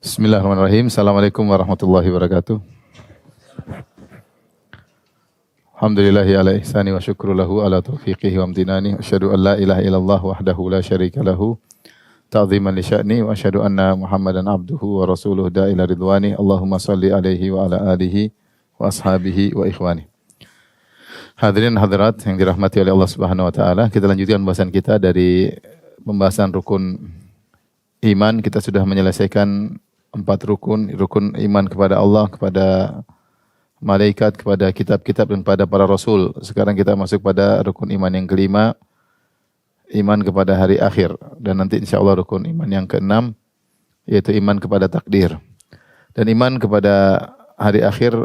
Bismillahirrahmanirrahim. Assalamualaikum warahmatullahi wabarakatuh. Alhamdulillahi ala ihsani wa syukru lahu ala taufiqihi wa amtinani. Asyhadu an la ilaha illallah wahdahu la syarika lahu. Ta'ziman li sya'ni wa asyhadu anna Muhammadan abduhu wa rasuluhu da'ila ridwani. Allahumma salli alaihi wa ala alihi wa ashabihi wa ikhwani. Hadirin hadirat yang dirahmati oleh Allah Subhanahu wa taala, kita lanjutkan pembahasan kita dari pembahasan rukun iman. Kita sudah menyelesaikan 4 rukun iman kepada Allah, kepada malaikat, kepada kitab-kitab dan pada para rasul. Sekarang kita masuk pada rukun iman yang kelima, iman kepada hari akhir, dan nanti insyaallah rukun iman yang keenam yaitu iman kepada takdir. Dan iman kepada hari akhir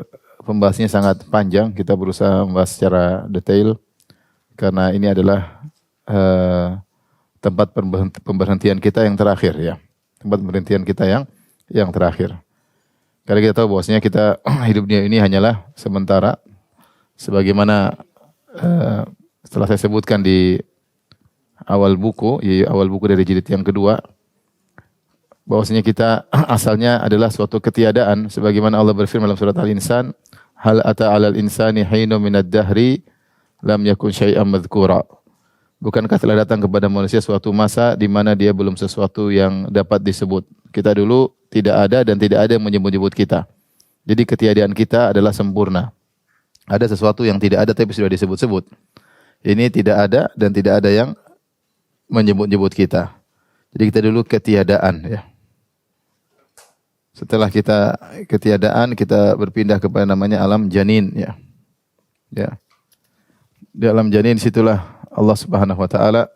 pembahasannya sangat panjang, kita berusaha membahas secara detail karena ini adalah tempat pemberhentian kita yang terakhir ya. Tempat pemberhentian kita yang terakhir. Karena kita tahu bahwasanya kita hidup dunia ini hanyalah sementara, sebagaimana setelah saya sebutkan di awal buku dari jilid yang kedua, bahwasanya kita asalnya adalah suatu ketiadaan, sebagaimana Allah berfirman dalam surat Al-Insan, hal ata 'alal insani hinun minad dahri lam yakun syai'an madhkura. Bukankah telah datang kepada manusia suatu masa di mana dia belum sesuatu yang dapat disebut. Kita dulu tidak ada dan tidak ada yang menyebut-nyebut kita. Jadi ketiadaan kita adalah sempurna. Ada sesuatu yang tidak ada tapi sudah disebut-sebut. Ini tidak ada dan tidak ada yang menyebut-nyebut kita. Jadi kita dulu ketiadaan ya. Setelah kita ketiadaan, kita berpindah kepada namanya alam janin ya. Ya. Di alam janin situlah Allah Subhanahu wa taala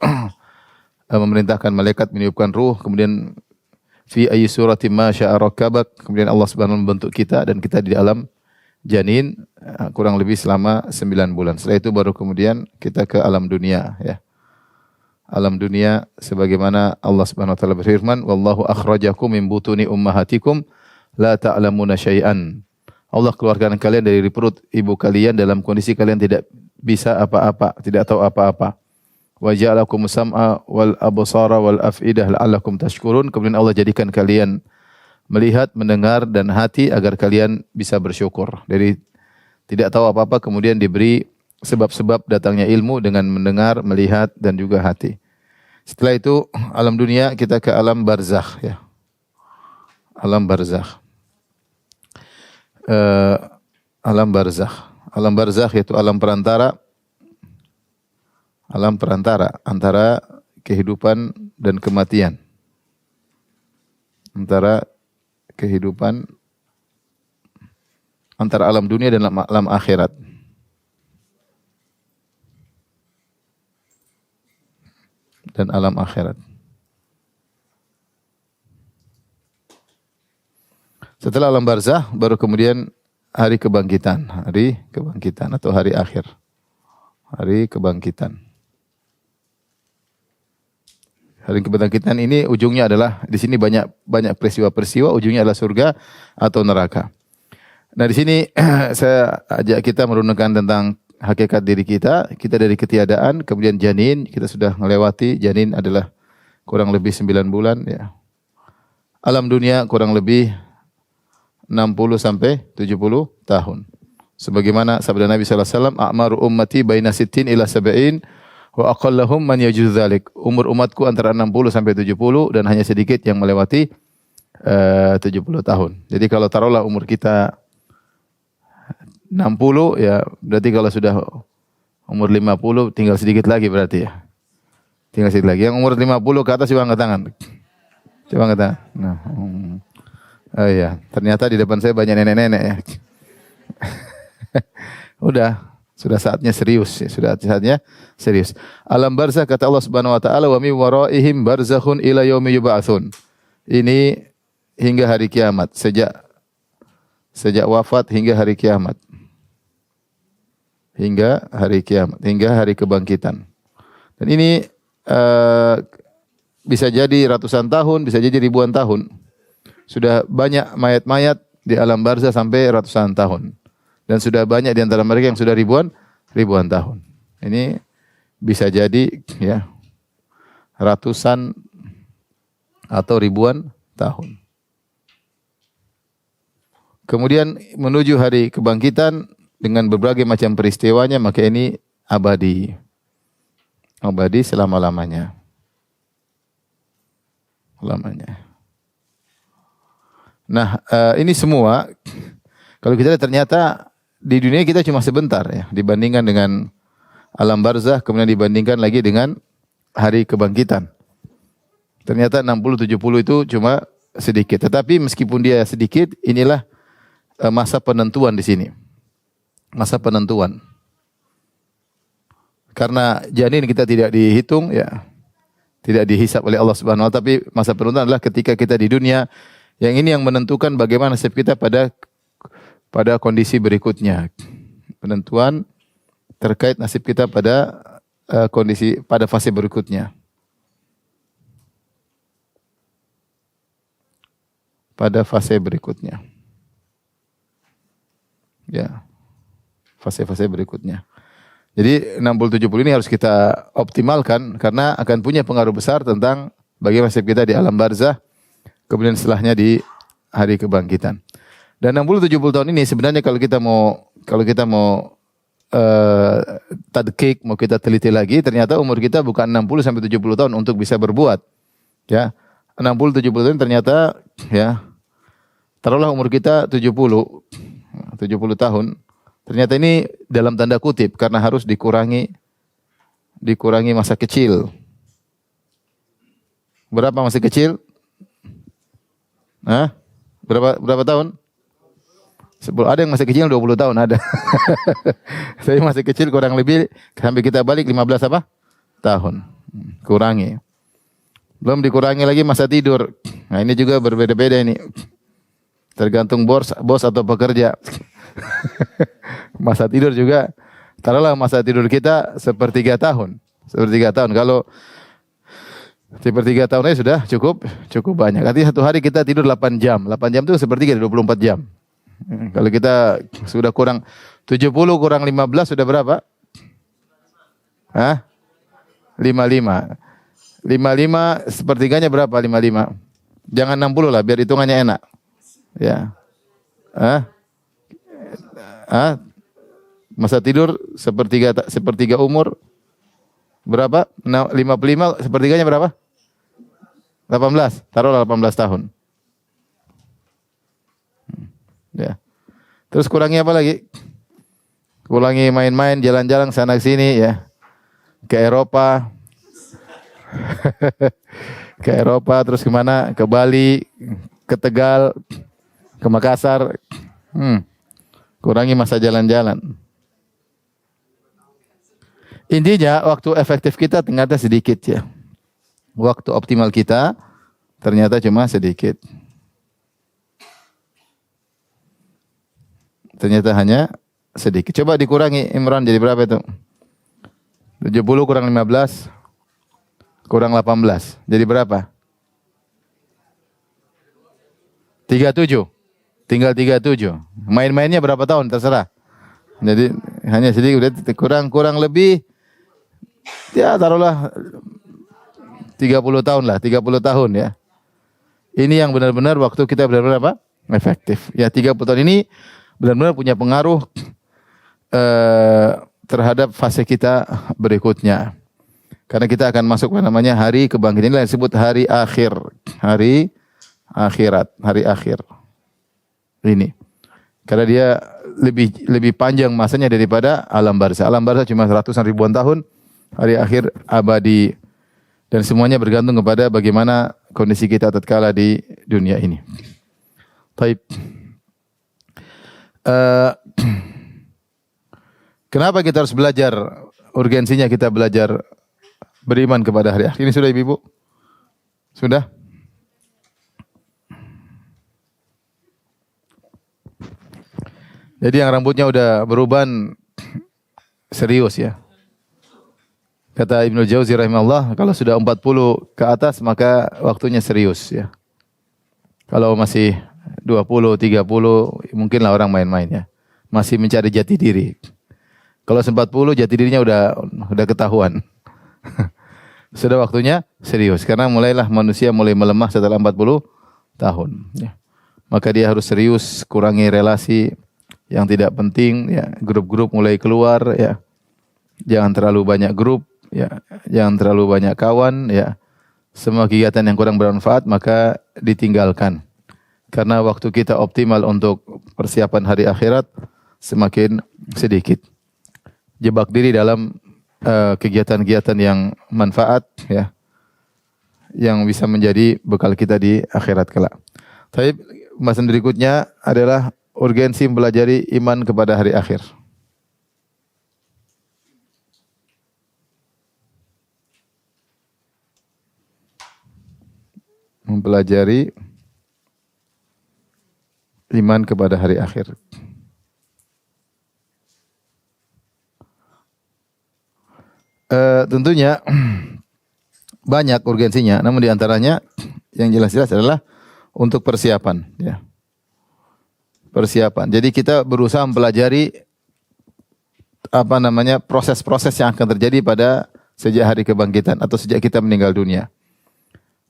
memerintahkan malaikat meniupkan ruh, kemudian fi ayyi suratin ma syaa rakkabak, kemudian Allah Subhanahu membentuk kita dan kita di alam janin kurang lebih selama 9 bulan. Setelah itu baru kemudian kita ke alam dunia ya. Alam dunia sebagaimana Allah Subhanahu wa taala berfirman, wallahu akhrajakum min butuni ummahatikum la ta'lamuna syai'an. Allah keluarkan kalian dari perut ibu kalian dalam kondisi kalian tidak bisa apa-apa, tidak tahu apa-apa. Wa ja'alakum sam'a wal absara wal af'idah la'allakum tashkurun. Kemudian Allah jadikan kalian melihat, mendengar dan hati agar kalian bisa bersyukur. Dari tidak tahu apa-apa kemudian diberi sebab-sebab datangnya ilmu dengan mendengar, melihat dan juga hati. Setelah itu alam dunia kita ke alam barzakh ya. Alam barzakh. Alam barzakh. Alam barzakh yaitu alam perantara antara kehidupan dan kematian. Antara alam dunia dan alam akhirat. Dan alam akhirat. Setelah alam barzakh baru kemudian hari kebangkitan atau hari akhir. Hari kebangkitan. Hari kebangkitan ini ujungnya adalah di sini banyak peristiwa-peristiwa, ujungnya adalah surga atau neraka. Nah, di sini saya ajak kita merenungkan tentang hakikat diri kita. Kita dari ketiadaan, kemudian janin, kita sudah melewati janin adalah kurang lebih 9 bulan ya. Alam dunia kurang lebih 60 sampai 70 tahun. Sebagaimana sabda Nabi sallallahu alaihi wasallam, "A'maru ummati baina 60 ila 70 wa aqallahum man yajuz dzalik." Umur umatku antara 60 sampai 70 dan hanya sedikit yang melewati 70 tahun. Jadi kalau taruhlah umur kita 60 ya, berarti kalau sudah umur 50 tinggal sedikit lagi berarti ya. Tinggal sedikit lagi. Yang umur 50 ke atas coba angkat tangan. Coba angkat tangan. Nah, oh iya, ternyata di depan saya banyak nenek-nenek ya. Sudah saatnya serius ya, sudah saatnya serius. Alam barzakh kata Allah Subhanahu wa taala, wa min waraihim barzakhun ila yaumi yub'atsun. Ini hingga hari kiamat, sejak wafat hingga hari kiamat. Hingga hari kebangkitan. Dan ini bisa jadi ratusan tahun, bisa jadi ribuan tahun. Sudah banyak mayat-mayat di alam barzakh sampai ratusan tahun. Dan sudah banyak di antara mereka yang sudah ribuan tahun. Ini bisa jadi ya ratusan atau ribuan tahun. Kemudian menuju hari kebangkitan dengan berbagai macam peristiwanya, maka ini abadi. Abadi selama-lamanya. Lamanya. Nah, ini semua kalau kita lihat ternyata di dunia kita cuma sebentar ya dibandingkan dengan alam barzah, kemudian dibandingkan lagi dengan hari kebangkitan. Ternyata 60-70 itu cuma sedikit. Tetapi meskipun dia sedikit, inilah masa penentuan di sini. Masa penentuan. Karena janin kita tidak dihitung ya, tidak dihisap oleh Allah Subhanahu wa taala, tapi masa penentuan adalah ketika kita di dunia, yang ini yang menentukan bagaimana nasib kita pada kondisi berikutnya. Penentuan terkait nasib kita pada kondisi pada fase berikutnya. Pada fase berikutnya. Ya. Fase-fase berikutnya. Jadi 60-70 ini harus kita optimalkan karena akan punya pengaruh besar tentang bagaimana nasib kita di alam barzah, kemudian setelahnya di hari kebangkitan. Dan 60-70 tahun ini sebenarnya kalau kita mau tadqiq, mau kita teliti lagi, ternyata umur kita bukan 60 sampai 70 tahun untuk bisa berbuat. Ya. 60-70 tahun ternyata ya taruhlah umur kita 70 tahun. Ternyata ini dalam tanda kutip karena harus dikurangi masa kecil. Berapa masa kecil? Hah? Berapa tahun? 10. Ada yang masih kecil 20 tahun ada. Saya masih kecil kurang lebih sampai kita balik 15 apa? Tahun. Kurangi. Belum dikurangi lagi masa tidur. Nah, ini juga berbeda-beda ini. Tergantung bos atau pekerja. Masa tidur juga, taruhlah masa tidur kita sepertiga tahun. Kalau sepertiga tahunnya sudah cukup banyak. Artinya satu hari kita tidur 8 jam. 8 jam itu sepertiga 24 jam. Kalau kita sudah kurang 70 kurang 15 sudah berapa? Hah? 55. 55 sepertiganya berapa 55? Jangan 60 lah biar hitungannya enak. Ya. Masa tidur sepertiga umur berapa? 55 sepertiganya berapa? 18. Taruhlah 18 tahun. Ya. Terus kurangi apa lagi? Kurangi main-main, jalan-jalan sana sini ya. Ke Eropa. Ke Eropa terus kemana? Ke Bali, ke Tegal, ke Makassar. Kurangi masa jalan-jalan. Intinya waktu efektif kita ternyata sedikit ya. Waktu optimal kita ternyata cuma sedikit. Ternyata hanya sedikit. Coba dikurangi Imran jadi berapa itu? 70 kurang 15 kurang 18. Jadi berapa? 37. Tinggal 37. Main-mainnya berapa tahun terserah. Jadi hanya sedikit udah kurang lebih ya taruhlah 30 tahun lah, 30 tahun ya. Ini yang benar-benar waktu kita benar-benar apa? Efektif. Ya 30 tahun ini benar-benar punya pengaruh terhadap fase kita berikutnya. Karena kita akan masuk ke namanya hari kebangkitan. Inilah yang disebut hari akhir. Hari akhirat, hari akhir. Ini. Karena dia lebih panjang masanya daripada alam barzah. Alam barzah cuma ratusan ribuan tahun. Hari akhir abadi. Dan semuanya bergantung kepada bagaimana kondisi kita tatkala di dunia ini. Baik. Kenapa kita harus belajar? Urgensinya kita belajar beriman kepada hari akhir. Ini sudah Ibu? Sudah? Jadi yang rambutnya udah beruban serius ya. Kata Ibnu Jauzi rahimahullah, kalau sudah 40 ke atas maka waktunya serius ya. Kalau masih 20, 30 mungkinlah orang main-main ya. Masih mencari jati diri. Kalau 40 jati dirinya udah ketahuan. Sudah waktunya serius karena mulailah manusia mulai melemah setelah 40 tahun ya. maka dia harus serius, kurangi relasi yang tidak penting, ya, grup-grup mulai keluar, ya. Jangan terlalu banyak grup, ya, jangan terlalu banyak kawan, ya. Semua kegiatan yang kurang bermanfaat maka ditinggalkan. Karena waktu kita optimal untuk persiapan hari akhirat semakin sedikit. Jebak diri dalam kegiatan-kegiatan yang manfaat, ya, yang bisa menjadi bekal kita di akhirat kelak. Tapi pembahasan berikutnya adalah urgensi mempelajari iman kepada hari akhir. Mempelajari iman kepada hari akhir. Tentunya banyak urgensinya, namun di antaranya yang jelas-jelas adalah untuk persiapan, ya. Persiapan. Jadi kita berusaha mempelajari proses-proses yang akan terjadi pada sejak hari kebangkitan atau sejak kita meninggal dunia.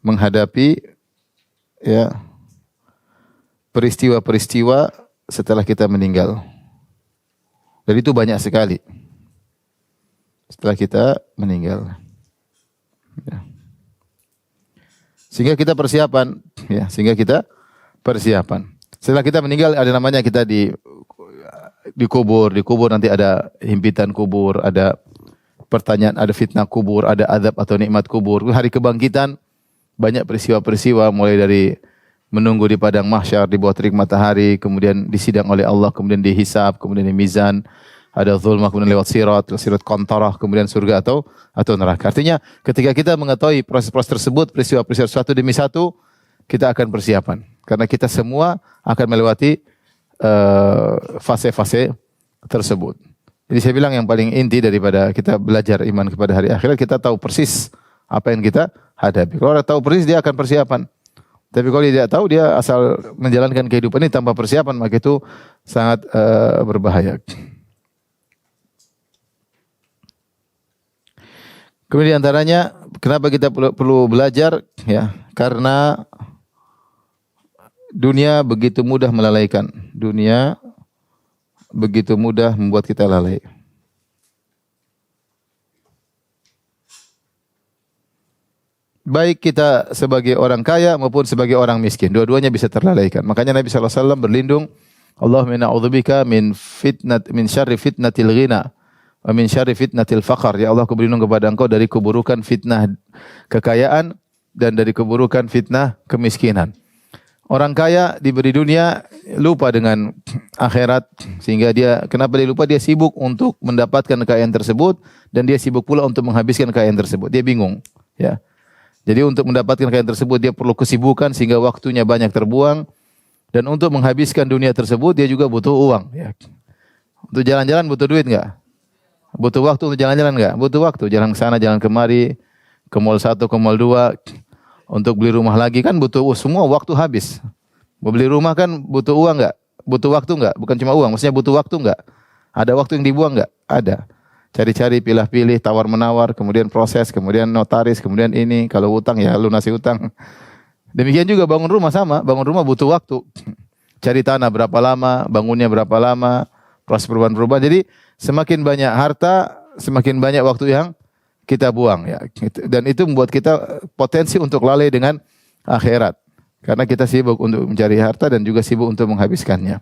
Menghadapi, ya, peristiwa-peristiwa setelah kita meninggal. Dan itu banyak sekali. Setelah kita meninggal. Ya. Sehingga kita persiapan, ya, Setelah kita meninggal ada namanya kita dikubur nanti ada himpitan kubur, ada pertanyaan, ada fitnah kubur, ada azab atau nikmat kubur. Hari kebangkitan banyak peristiwa-peristiwa mulai dari menunggu di padang mahsyar di bawah terik matahari, kemudian disidang oleh Allah, kemudian dihisab, kemudian di mizan, ada zulmah, kemudian lewat sirat qantarah, kemudian surga atau neraka. Artinya ketika kita mengetahui proses-proses tersebut, peristiwa-peristiwa satu demi satu, kita akan persiapan. Karena kita semua akan melewati fase-fase tersebut. Jadi saya bilang yang paling inti daripada kita belajar iman kepada hari akhirat, kita tahu persis apa yang kita hadapi. Kalau orang tahu persis, dia akan persiapan. Tapi kalau dia tidak tahu, dia asal menjalankan kehidupan ini tanpa persiapan, maka itu sangat berbahaya. Kemudian antaranya, kenapa kita perlu belajar? Ya, karena dunia begitu mudah melalaikan. Dunia begitu mudah membuat kita lalai. Baik kita sebagai orang kaya maupun sebagai orang miskin, dua-duanya bisa terlalaikan. Makanya Nabi SAW berlindung, Allahumma na'udzubika min syarri fitnatil ghina wa min syarri fitnatil faqr. Ya Allah, aku berlindung kepada Engkau dari keburukan fitnah kekayaan dan dari keburukan fitnah kemiskinan. Orang kaya diberi dunia, lupa dengan akhirat, sehingga kenapa dia lupa? Dia sibuk untuk mendapatkan kekayaan tersebut dan dia sibuk pula untuk menghabiskan kekayaan tersebut. Dia bingung, ya. Jadi untuk mendapatkan kekayaan tersebut dia perlu kesibukan sehingga waktunya banyak terbuang, dan untuk menghabiskan dunia tersebut dia juga butuh uang, ya. Untuk jalan-jalan butuh duit enggak? Butuh waktu untuk jalan-jalan enggak? Butuh waktu, jalan ke sana, jalan kemari, ke mall 1, ke mall 2. Untuk beli rumah lagi kan butuh semua waktu habis. Mau beli rumah kan butuh uang enggak? Butuh waktu enggak? Bukan cuma uang, maksudnya butuh waktu enggak? Ada waktu yang dibuang enggak? Ada. Cari-cari, pilah-pilih, tawar-menawar, kemudian proses, kemudian notaris, kemudian ini, kalau utang ya lunasi utang. Demikian juga bangun rumah sama, bangun rumah butuh waktu. Cari tanah berapa lama, bangunnya berapa lama, proses perubahan-perubahan. Jadi semakin banyak harta, semakin banyak waktu yang kita buang, ya. Dan itu membuat kita potensi untuk lalai dengan akhirat. Karena kita sibuk untuk mencari harta dan juga sibuk untuk menghabiskannya.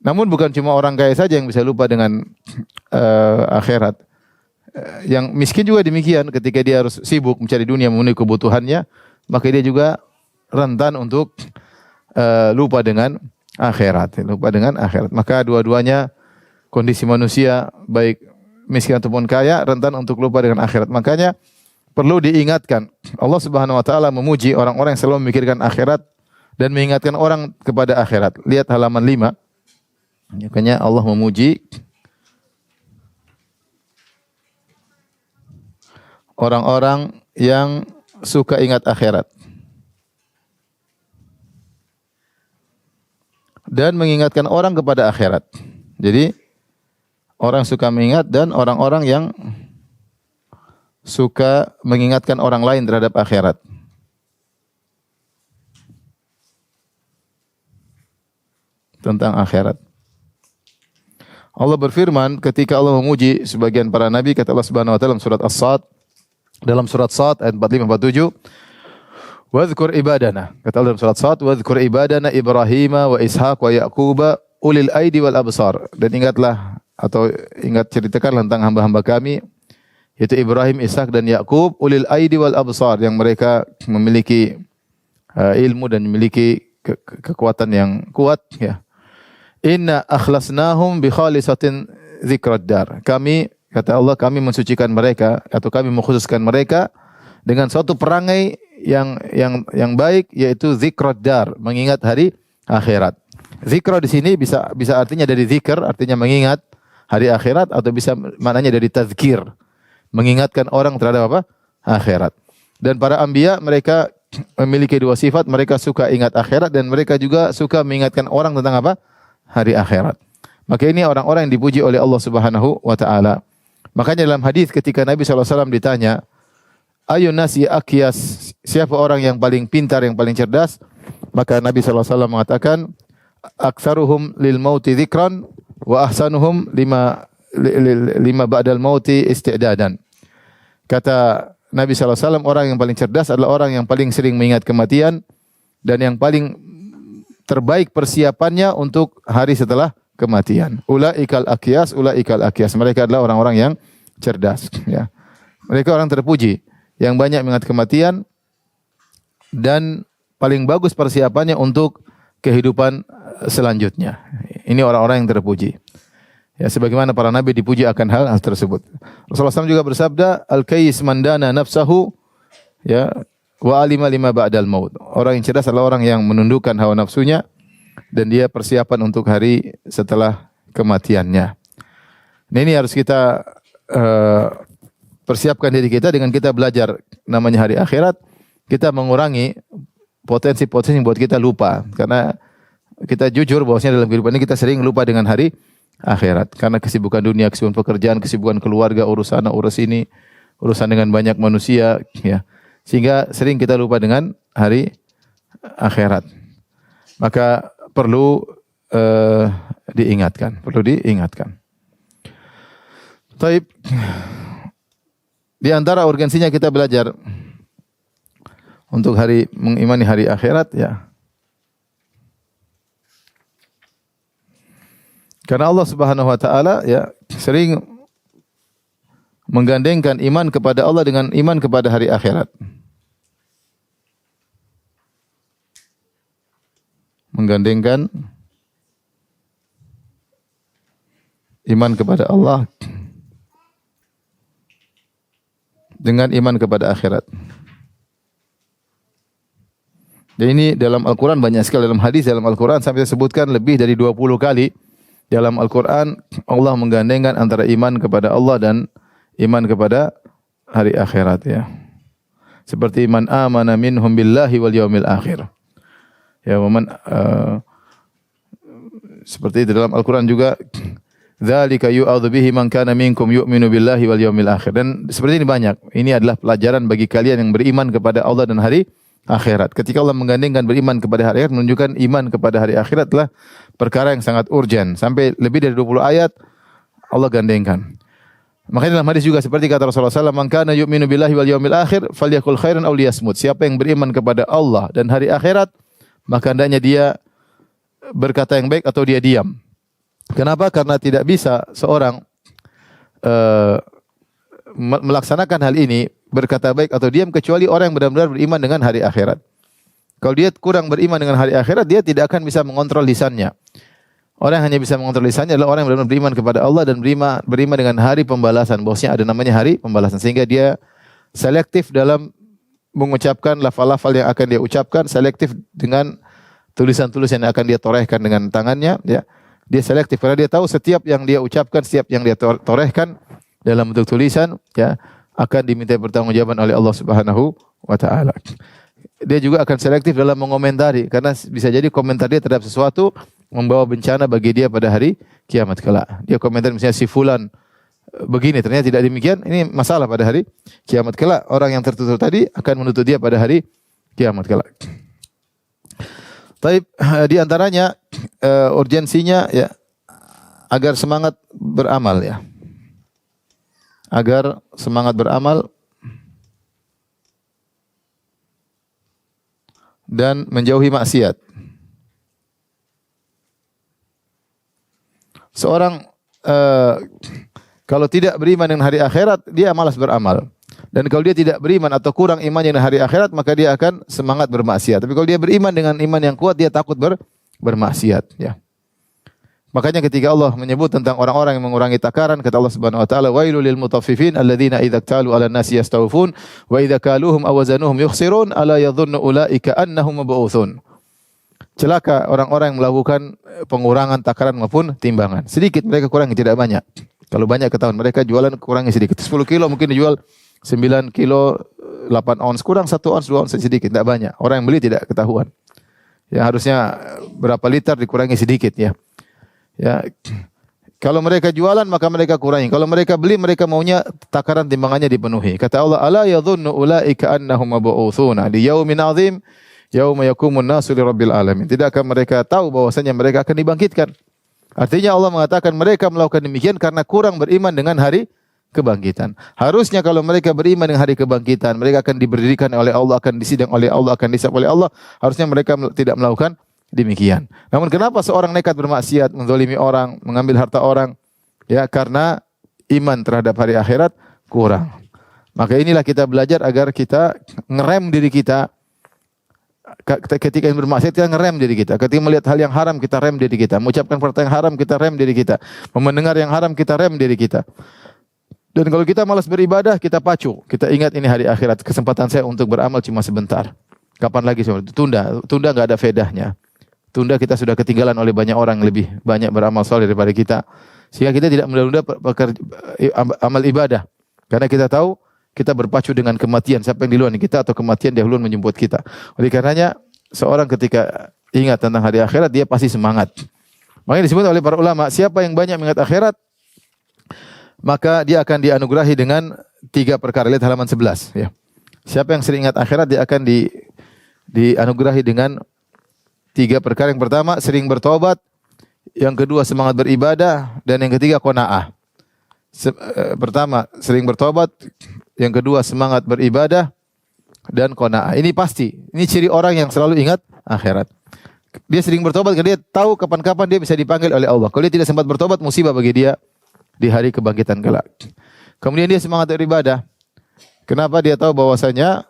Namun bukan cuma orang kaya saja yang bisa lupa dengan akhirat. Yang miskin juga demikian, ketika dia harus sibuk mencari dunia memenuhi kebutuhannya, maka dia juga rentan untuk lupa dengan akhirat, Maka dua-duanya kondisi manusia baik miskin ataupun kaya rentan untuk lupa dengan akhirat. Makanya perlu diingatkan. Allah Subhanahu wa taala memuji orang-orang yang selalu memikirkan akhirat dan mengingatkan orang kepada akhirat. Lihat halaman 5. Makanya Allah memuji orang-orang yang suka ingat akhirat dan mengingatkan orang kepada akhirat. Jadi orang suka mengingat dan orang-orang yang suka mengingatkan orang lain terhadap akhirat. tentang akhirat. Allah berfirman ketika Allah memuji sebagian para nabi, kata Allah Subhanahu wa taala dalam surat Sad ayat 45 47, "Wadhkur ibadana." Kata Allah dalam surat Sad, "Wadhkur ibadana Ibrahim wa Ishaq wa Yaqub ulil aidi wal absar." Dan ingat ceritakan tentang hamba-hamba kami yaitu Ibrahim, Ishak dan Yakub ulil aidi wal absar, yang mereka memiliki ilmu dan memiliki kekuatan yang kuat, ya. Inna akhlasnahum bi khalisatin dzikrad dar. Kami, kata Allah, kami mensucikan mereka atau kami mengkhususkan mereka dengan suatu perangai yang baik, yaitu dzikrad dar, mengingat hari akhirat. Zikra di sini bisa artinya dari zikr, artinya mengingat hari akhirat, atau bisa maknanya dari tazkir, mengingatkan orang terhadap apa? Akhirat. Dan para anbiya mereka memiliki dua sifat, mereka suka ingat akhirat dan mereka juga suka mengingatkan orang tentang apa? Hari akhirat. Maka ini orang-orang yang dipuji oleh Allah Subhanahu wa taala. Makanya dalam hadis ketika Nabi SAW ditanya, "Ayun nasi akyas?" Siapa orang yang paling pintar, yang paling cerdas? Maka Nabi SAW mengatakan, "Aktsaruhum lil mauti dzikran wa ahsanuhum lima ba'dal mauti isti'dadan." Kata Nabi SAW, orang yang paling cerdas adalah orang yang paling sering mengingat kematian dan yang paling terbaik persiapannya untuk hari setelah kematian. Ulaikal akyas, ulaikal akyas. Mereka adalah orang-orang yang cerdas, ya. Mereka orang terpuji yang banyak mengingat kematian dan paling bagus persiapannya untuk kehidupan selanjutnya. Ini orang-orang yang terpuji. Ya, sebagaimana para nabi dipuji akan hal tersebut. Rasulullah SAW juga bersabda, "Al-kayyis man dana nafsahu, ya, wa alima lima ba'dal maut." Orang yang cerdas adalah orang yang menundukkan hawa nafsunya dan dia persiapan untuk hari setelah kematiannya. Nah, ini harus kita persiapkan diri kita dengan kita belajar namanya hari akhirat. Kita mengurangi potensi-potensi yang buat kita lupa, karena kita jujur bahwasanya dalam kehidupan ini kita sering lupa dengan hari akhirat karena kesibukan dunia, kesibukan pekerjaan, kesibukan keluarga, urusan ini, urusan dengan banyak manusia, ya. Sehingga sering kita lupa dengan hari akhirat. Maka perlu diingatkan. Taib. Di antara urgensinya kita belajar untuk mengimani hari akhirat, ya. Karena Allah Subhanahu wa taala, ya, sering menggandengkan iman kepada Allah dengan iman kepada hari akhirat. Menggandengkan iman kepada Allah dengan iman kepada akhirat. Dan ini dalam Al-Quran banyak sekali, dalam hadis dalam Al-Quran sampai disebutkan lebih dari 20 kali dalam Al-Quran Allah menggandengkan antara iman kepada Allah dan iman kepada hari akhirat, ya. Seperti man amana minhum billahi wal yaumil akhir. Ya, seperti itu dalam Al-Quran juga, dzalika yu'adzu bihi man kana minkum yu'minu billahi wal yaumil akhir. Dan seperti ini banyak. Ini adalah pelajaran bagi kalian yang beriman kepada Allah dan hari akhirat. Ketika Allah menggandengkan beriman kepada hari akhirat, menunjukkan iman kepada hari akhirat adalah perkara yang sangat urgen. Sampai lebih dari 20 ayat Allah gandengkan. Makanya dalam hadis juga seperti kata Rasulullah SAW, "Man kana yu'minu billahi wal yaumil akhir falyakul khairan aw liyasmut." Siapa yang beriman kepada Allah dan hari akhirat, maka hendaknya dia berkata yang baik atau dia diam. Kenapa? Karena tidak bisa seorang melaksanakan hal ini, berkata baik atau diam, kecuali orang yang benar-benar beriman dengan hari akhirat. Kalau dia kurang beriman dengan hari akhirat, dia tidak akan bisa mengontrol lisannya. Orang yang hanya bisa mengontrol lisannya adalah orang yang benar-benar beriman kepada Allah dan beriman dengan hari pembalasan. Bahwasanya ada namanya hari pembalasan, sehingga dia selektif dalam mengucapkan lafal-lafal yang akan dia ucapkan, selektif dengan tulisan-tulisan yang akan dia torehkan dengan tangannya, ya. Dia selektif karena dia tahu setiap yang dia ucapkan, setiap yang dia torehkan dalam bentuk tulisan, ya, akan diminta pertanggungjawaban oleh Allah Subhanahu wa taala. Dia juga akan selektif dalam mengomentari karena bisa jadi komentar dia terhadap sesuatu membawa bencana bagi dia pada hari kiamat kelak. Dia komentar misalnya si fulan begini, ternyata tidak demikian, ini masalah pada hari kiamat kelak. Orang yang tertutup tadi akan menutup dia pada hari kiamat kelak. Tapi di antaranya urgensinya ya agar semangat beramal ya. Agar semangat beramal dan menjauhi maksiat. Seorang kalau tidak beriman dengan hari akhirat, dia malas beramal. Dan kalau dia tidak beriman atau kurang imannya dengan hari akhirat, maka dia akan semangat bermaksiat. Tapi kalau dia beriman dengan iman yang kuat, dia takut bermaksiat. Ya. Makanya ketika Allah menyebut tentang orang-orang yang mengurangi takaran, kata Allah Subhanahu wa taala, "Wailul lil mutaffifin alladzina idza iktalu 'alan nasi yastawfun wa idza kaluhum aw wazanuhum yukhsirun ala yadhunnu ulaika annahum mab'utsun." Celaka orang-orang yang melakukan pengurangan takaran maupun timbangan. Sedikit mereka kurangi, tidak banyak. Kalau banyak ketahuan mereka jualan kurangi sedikit. 10 kilo mungkin dijual 9 kilo 8 ons, kurang 1 ons 2 ons sedikit, tidak banyak. Orang yang beli tidak ketahuan. Ya harusnya berapa liter dikurangi sedikit ya. Ya, kalau mereka jualan maka mereka kurangi. Kalau mereka beli mereka maunya takaran timbangannya dipenuhi. Kata Allah, "Ala yadhunnu ulaika annahum mab'utsuna li yaumin 'adzim yauma yaqumun nasu lirabbil alamin." Tidakkah mereka tahu bahwasanya mereka akan dibangkitkan? Artinya Allah mengatakan mereka melakukan demikian karena kurang beriman dengan hari kebangkitan. Harusnya kalau mereka beriman dengan hari kebangkitan, mereka akan diberdirikan oleh Allah, akan disidang oleh Allah, akan disab oleh Allah. Harusnya mereka tidak melakukan demikian. Namun kenapa seorang nekat bermaksiat, menzalimi orang, mengambil harta orang? Ya, karena iman terhadap hari akhirat kurang. Maka inilah kita belajar agar kita ngerem diri kita. Ketika ingin bermaksiat kita ngerem diri kita. Ketika melihat hal yang haram kita rem diri kita. Mengucapkan perkataan yang haram kita rem diri kita. Mendengar yang haram kita rem diri kita. Dan kalau kita malas beribadah kita pacu. Kita ingat ini hari akhirat. Kesempatan saya untuk beramal cuma sebentar. Kapan lagi? Tunda enggak ada faedahnya. Tunda kita sudah ketinggalan oleh banyak orang yang lebih banyak beramal saleh daripada kita. Sehingga kita tidak menunda amal ibadah. Karena kita tahu kita berpacu dengan kematian. Siapa yang duluan kita atau kematian dahuluan menjemput kita. Oleh karenanya seorang ketika ingat tentang hari akhirat dia pasti semangat. Makanya disebut oleh para ulama, siapa yang banyak mengingat akhirat maka dia akan dianugerahi dengan 3 perkara. Lihat halaman 11 ya. Siapa yang sering ingat akhirat dia akan dianugerahi dengan 3 perkara. Yang pertama, sering bertobat. Yang kedua, semangat beribadah. Dan yang ketiga, qanaah. Pertama, sering bertobat. Yang kedua, semangat beribadah. Dan qanaah. Ini pasti. Ini ciri orang yang selalu ingat akhirat. Dia sering bertobat karena dia tahu kapan-kapan dia bisa dipanggil oleh Allah. Kalau dia tidak sempat bertobat, musibah bagi dia di hari kebangkitan kelak. Kemudian dia semangat beribadah. Kenapa? Dia tahu bahwasanya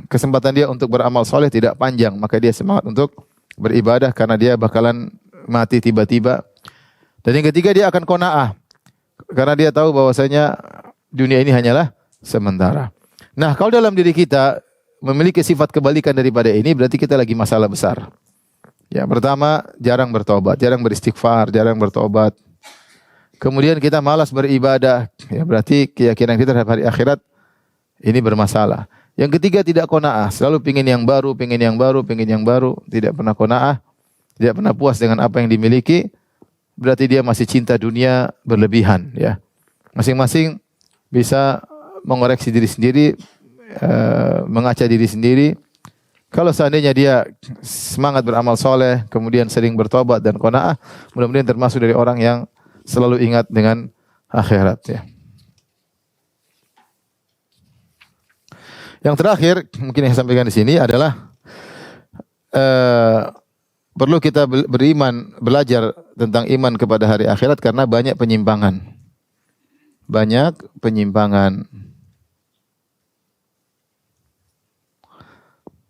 kesempatan dia untuk beramal soleh tidak panjang. Maka dia semangat untuk beribadah karena dia bakalan mati tiba-tiba. Dan yang ketiga dia akan qanaah. Karena dia tahu bahwasanya dunia ini hanyalah sementara. Nah, kalau dalam diri kita memiliki sifat kebalikan daripada ini berarti kita lagi masalah besar. Ya, pertama jarang bertobat, jarang beristighfar, jarang bertobat. Kemudian kita malas beribadah. Ya, berarti keyakinan kita terhadap hari akhirat ini bermasalah. Yang ketiga tidak qanaah, selalu pingin yang baru, tidak pernah qanaah, tidak pernah puas dengan apa yang dimiliki, berarti dia masih cinta dunia berlebihan ya. Masing-masing bisa mengoreksi diri sendiri, mengaca diri sendiri. Kalau seandainya dia semangat beramal soleh, kemudian sering bertobat dan qanaah, mudah-mudahan termasuk dari orang yang selalu ingat dengan akhirat ya. Yang terakhir mungkin yang saya sampaikan di sini adalah perlu kita beriman, belajar tentang iman kepada hari akhirat karena banyak penyimpangan. Banyak penyimpangan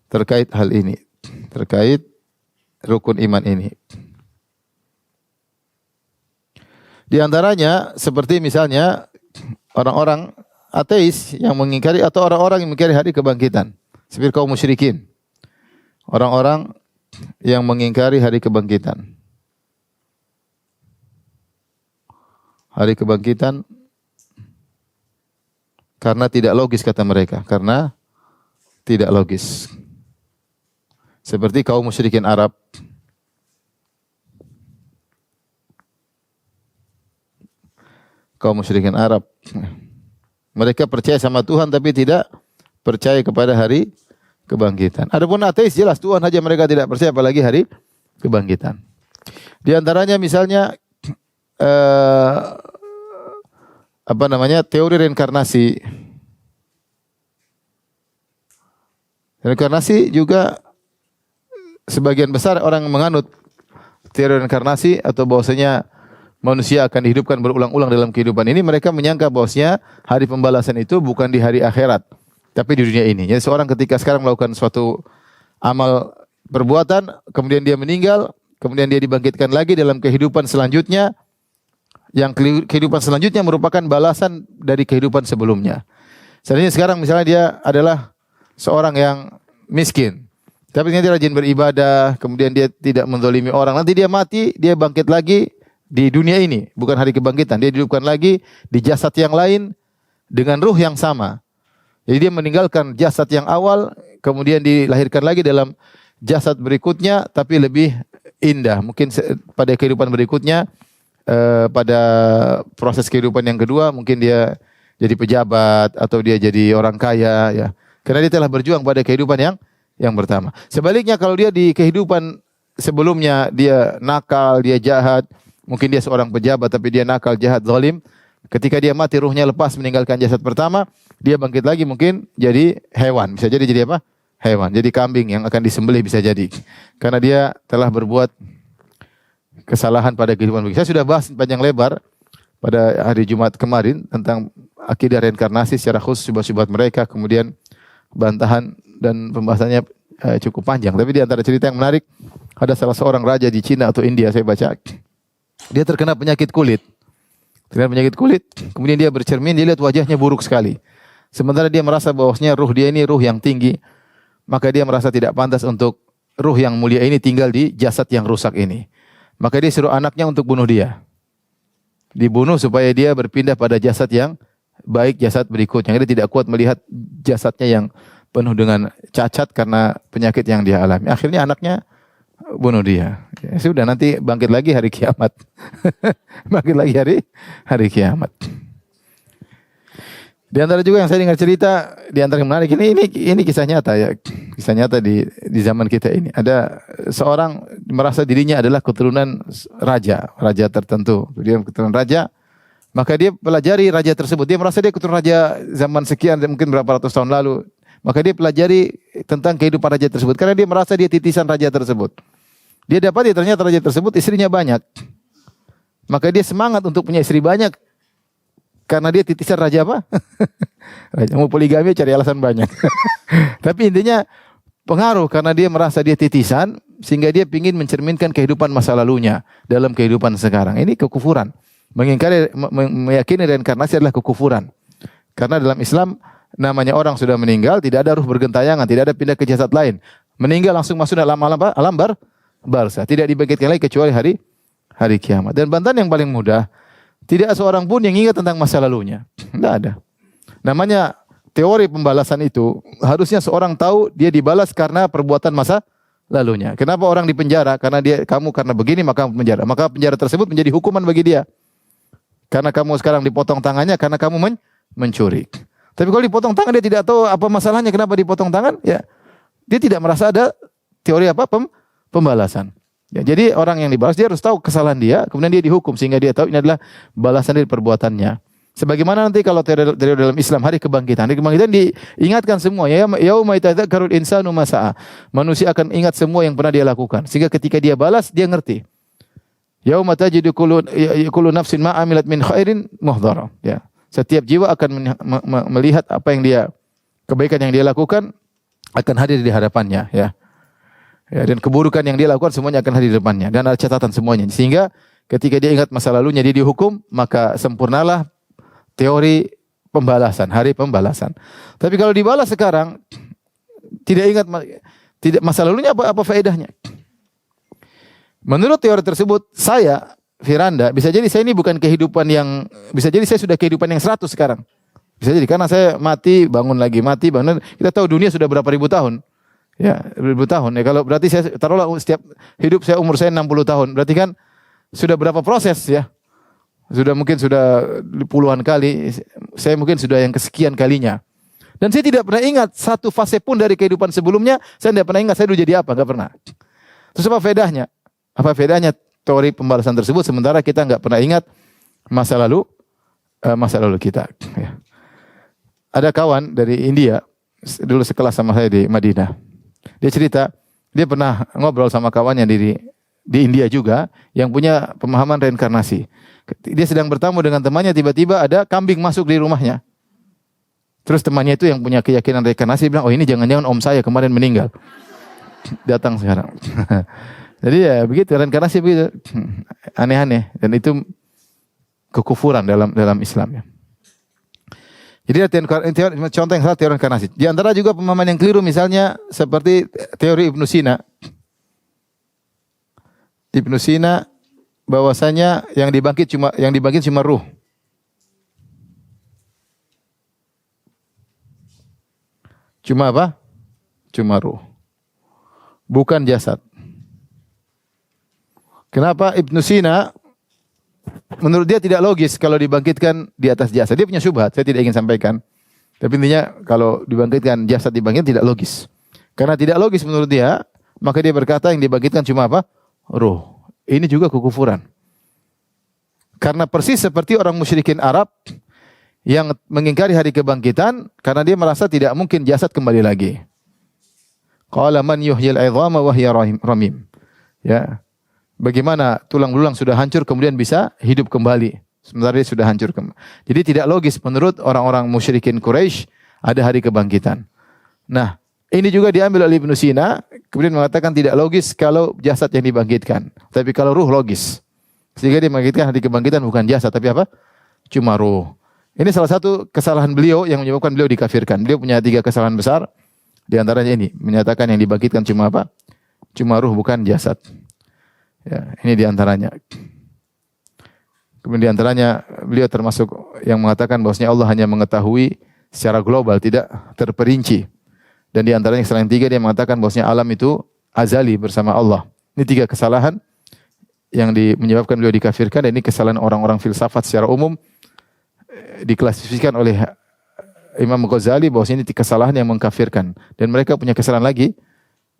terkait hal ini, terkait rukun iman ini. Di antaranya seperti misalnya orang-orang ateis yang mengingkari atau orang-orang yang mengingkari hari kebangkitan. Seperti kaum musyrikin. Orang-orang yang mengingkari hari kebangkitan. Hari kebangkitan karena tidak logis kata mereka. Karena tidak logis. Seperti kaum musyrikin Arab. Kaum musyrikin Arab. Mereka percaya sama Tuhan tapi tidak percaya kepada hari kebangkitan. Adapun ateis jelas Tuhan saja mereka tidak percaya apalagi hari kebangkitan. Di antaranya misalnya teori reinkarnasi. Reinkarnasi juga sebagian besar orang menganut teori reinkarnasi atau bahwasanya manusia akan dihidupkan berulang-ulang dalam kehidupan ini. Mereka menyangka bahwasanya hari pembalasan itu bukan di hari akhirat, tapi di dunia ini. Jadi seorang ketika sekarang melakukan suatu amal perbuatan, kemudian dia meninggal, kemudian dia dibangkitkan lagi dalam kehidupan selanjutnya, yang kehidupan selanjutnya merupakan balasan dari kehidupan sebelumnya. Seandainya sekarang misalnya dia adalah seorang yang miskin, tapi dia rajin beribadah, kemudian dia tidak menzalimi orang, nanti dia mati, dia bangkit lagi di dunia ini, bukan hari kebangkitan, dia dihidupkan lagi di jasad yang lain dengan ruh yang sama. Jadi dia meninggalkan jasad yang awal, kemudian dilahirkan lagi dalam jasad berikutnya, tapi lebih indah. Mungkin pada kehidupan berikutnya, pada proses kehidupan yang kedua, mungkin dia jadi pejabat atau dia jadi orang kaya, ya. Karena dia telah berjuang pada kehidupan yang pertama. Sebaliknya kalau dia di kehidupan sebelumnya dia nakal, dia jahat, mungkin dia seorang pejabat tapi dia nakal, jahat, zalim. Ketika dia mati ruhnya lepas meninggalkan jasad pertama, dia bangkit lagi mungkin jadi hewan. Bisa jadi apa? Hewan. Jadi kambing yang akan disembelih bisa jadi. Karena dia telah berbuat kesalahan pada kehidupan begini. Saya sudah bahas panjang lebar pada hari Jumat kemarin tentang akidah reinkarnasi secara khusus, syubhat-syubhat mereka, kemudian bantahan dan pembahasannya cukup panjang. Tapi di antara cerita yang menarik, ada salah seorang raja di Cina atau India, saya baca. Dia terkena penyakit kulit. Kemudian dia bercermin, dia lihat wajahnya buruk sekali. Sementara dia merasa bahwasanya ruh dia ini ruh yang tinggi, maka dia merasa tidak pantas untuk ruh yang mulia ini tinggal di jasad yang rusak ini. Maka dia suruh anaknya untuk bunuh dia. Dibunuh supaya dia berpindah pada jasad yang baik, jasad berikutnya. Dia tidak kuat melihat jasadnya yang penuh dengan cacat karena penyakit yang dia alami. Akhirnya anaknya bunuh dia. Ya, sudah nanti bangkit lagi hari kiamat. Bangkit lagi hari kiamat. Di antara juga yang saya dengar cerita, di antara yang menarik ini kisah nyata ya. Kisah nyata di zaman kita ini. Ada seorang merasa dirinya adalah keturunan raja tertentu. Dia keturunan raja, maka dia pelajari raja tersebut. Dia merasa dia keturunan raja zaman sekian, mungkin berapa ratus tahun lalu. Maka dia pelajari tentang kehidupan raja tersebut. Karena dia merasa dia titisan raja tersebut. Dia dapat ternyata raja tersebut istrinya banyak. Maka dia semangat untuk punya istri banyak. Karena dia titisan raja apa? Raja mau poligami cari alasan banyak. Tapi intinya pengaruh karena dia merasa dia titisan. Sehingga dia ingin mencerminkan kehidupan masa lalunya dalam kehidupan sekarang. Ini kekufuran. Meyakini reinkarnasi adalah kekufuran. Karena dalam Islam namanya orang sudah meninggal, tidak ada ruh bergentayangan, tidak ada pindah ke jasad lain. Meninggal langsung masuk dalam alam barzah, tidak dibangkitkan lagi kecuali hari kiamat. Dan bantahan yang paling mudah, tidak seorang pun yang ingat tentang masa lalunya. Tidak ada. Namanya teori pembalasan itu harusnya seorang tahu dia dibalas karena perbuatan masa lalunya. Kenapa orang dipenjara? Karena karena begini maka penjara. Maka penjara tersebut menjadi hukuman bagi dia. Karena kamu sekarang dipotong tangannya karena kamu mencuri. Tapi kalau dipotong tangan dia tidak tahu apa masalahnya, kenapa dipotong tangan, ya dia tidak merasa ada teori apa pembalasan. Ya, jadi orang yang dibalas dia harus tahu kesalahan dia, kemudian dia dihukum sehingga dia tahu ini adalah balasan dari perbuatannya. Sebagaimana nanti kalau teori dalam Islam hari kebangkitan diingatkan semua, yauma yatadzakkarul insanu ma sa'a. Manusia akan ingat semua yang pernah dia lakukan, sehingga ketika dia balas dia ngerti. Yauma tajidu kullu nafsin ma amilat min khairin muhdhara. Ya. Setiap jiwa akan melihat apa yang kebaikan yang dia lakukan akan hadir di hadapannya, ya. Ya, dan keburukan yang dia lakukan semuanya akan hadir di depannya dan ada catatan semuanya. Sehingga ketika dia ingat masa lalunya dia dihukum, maka sempurnalah teori pembalasan, hari pembalasan. Tapi kalau dibalas sekarang tidak ingat masa lalunya, apa faedahnya? Menurut teori tersebut, saya Firanda, bisa jadi saya ini bukan kehidupan yang, bisa jadi saya sudah kehidupan yang 100 sekarang. Bisa jadi karena saya mati, bangun lagi, mati, bangun. Kita tahu dunia sudah berapa ribu tahun. Ya, ribu tahun. Ya, kalau berarti saya taruhlah setiap hidup saya umur saya 60 tahun. Berarti kan sudah berapa proses ya? Mungkin sudah puluhan kali. Saya mungkin sudah yang kesekian kalinya. Dan saya tidak pernah ingat satu fase pun dari kehidupan sebelumnya. Saya tidak pernah ingat saya dulu jadi apa, enggak pernah. Terus apa faedahnya? Apa faedahnya teori pembalasan tersebut, sementara kita nggak pernah ingat masa lalu kita. Ya. Ada kawan dari India, dulu sekelas sama saya di Madinah. Dia cerita, dia pernah ngobrol sama kawannya di India juga, yang punya pemahaman reinkarnasi. Dia sedang bertamu dengan temannya, tiba-tiba ada kambing masuk di rumahnya. Terus temannya itu yang punya keyakinan reinkarnasi bilang, oh ini jangan-jangan om saya kemarin meninggal. Datang sekarang. Jadi ya begitu, reinkarnasi begitu. Aneh-aneh. Dan itu kekufuran dalam Islam ya. Jadi contoh yang salah teori reinkarnasi. Di antara juga pemahaman yang keliru misalnya seperti teori Ibnu Sina. Ibnu Sina bahwasanya yang dibangkit cuma ruh. Cuma apa? Cuma ruh. Bukan jasad. Kenapa Ibnu Sina menurut dia tidak logis kalau dibangkitkan di atas jasad. Dia punya syubhat, saya tidak ingin sampaikan. Tapi intinya kalau dibangkitkan jasad dibangkitkan tidak logis. Karena tidak logis menurut dia, maka dia berkata yang dibangkitkan cuma apa? Ruh. Ini juga kekufuran. Karena persis seperti orang musyrikin Arab yang mengingkari hari kebangkitan karena dia merasa tidak mungkin jasad kembali lagi. Qala man yuhyil 'idhama wa hiya ramim. Ya. Bagaimana tulang belulang sudah hancur kemudian bisa hidup kembali sementara dia sudah hancur kembali. Jadi tidak logis menurut orang-orang musyrikin Quraisy ada hari kebangkitan. Nah, ini juga diambil oleh Ibnu Sina kemudian mengatakan tidak logis kalau jasad yang dibangkitkan, tapi kalau ruh logis. Sehingga dia membangkitkan hari kebangkitan bukan jasad tapi apa? Cuma ruh. Ini salah satu kesalahan beliau yang menyebabkan beliau dikafirkan. Beliau punya 3 kesalahan besar. Di antaranya ini, menyatakan yang dibangkitkan cuma apa? Cuma ruh bukan jasad. Ya, ini di antaranya. Kemudian di antaranya beliau termasuk yang mengatakan bahwasanya Allah hanya mengetahui secara global, tidak terperinci. Dan di antaranya kesalahan 3 dia mengatakan bahwasanya alam itu azali bersama Allah. Ini 3 kesalahan yang menyebabkan beliau dikafirkan dan ini kesalahan orang-orang filsafat secara umum diklasifikasikan oleh Imam Ghazali bahwasanya ini kesalahan yang mengkafirkan dan mereka punya kesalahan lagi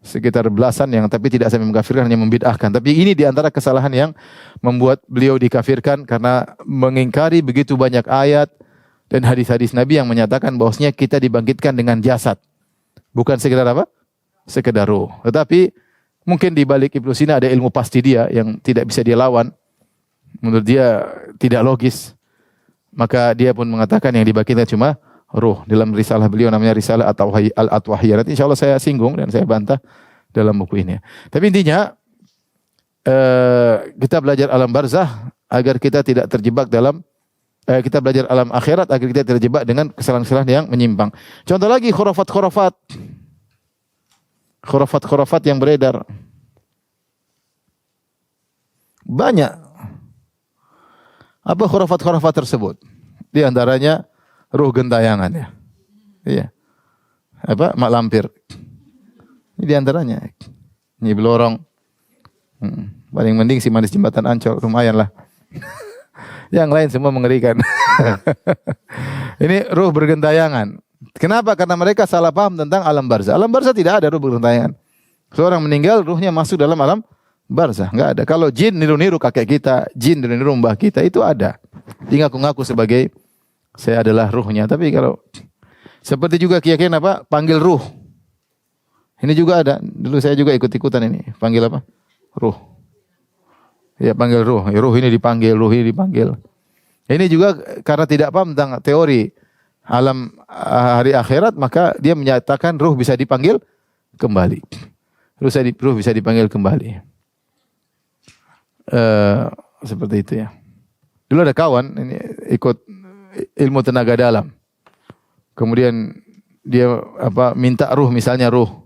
sekitar belasan yang tapi tidak sampai mengkafirkan hanya membid'ahkan. Tapi ini di antara kesalahan yang membuat beliau dikafirkan karena mengingkari begitu banyak ayat dan hadis-hadis Nabi yang menyatakan bahwasanya kita dibangkitkan dengan jasad. Bukan sekedar apa? Sekedar ruh. Tetapi mungkin di balik Ibnu Sina ada ilmu pasti dia yang tidak bisa dia lawan. Menurut dia tidak logis. Maka dia pun mengatakan yang dibangkitkan cuma ruh. Dalam risalah beliau namanya Risalah Al-Atwahiyah. Nanti insya Allah saya singgung dan saya bantah dalam buku ini. Tapi intinya kita belajar alam barzah agar kita tidak terjebak dalam kita belajar alam akhirat agar kita terjebak dengan kesalahan-kesalahan yang menyimpang. Contoh lagi khurafat yang beredar. Banyak. Apa khurafat tersebut? Di antaranya ruh gentayangan ya. Iya. Apa? Mak lampir. Ini di antaranya. Nyi Blorong. Paling mending si manis jembatan Ancol, lumayan lah. Yang lain semua mengerikan. Ini ruh bergentayangan. Kenapa? Karena mereka salah paham tentang alam barzah. Alam barzah tidak ada ruh bergentayangan. Seorang meninggal, ruhnya masuk dalam alam barzah. Enggak ada. Kalau jin niru-niru kakek kita, jin niru-niru mbah kita, itu ada. Dia ngaku-ngaku sebagai saya adalah ruhnya. Tapi kalau seperti juga keyakinan apa? Panggil ruh. Ini juga ada. Dulu saya juga ikut-ikutan ini. Panggil apa? Ruh. Ya panggil ruh. Ya, ruh ini dipanggil, ruh ini dipanggil. Ini juga karena tidak paham tentang teori alam hari akhirat, maka dia menyatakan ruh bisa dipanggil kembali. Ruh bisa dipanggil kembali. Seperti itu ya. Dulu ada kawan ini ikut ilmu tenaga dalam. Kemudian dia minta ruh misalnya ruh.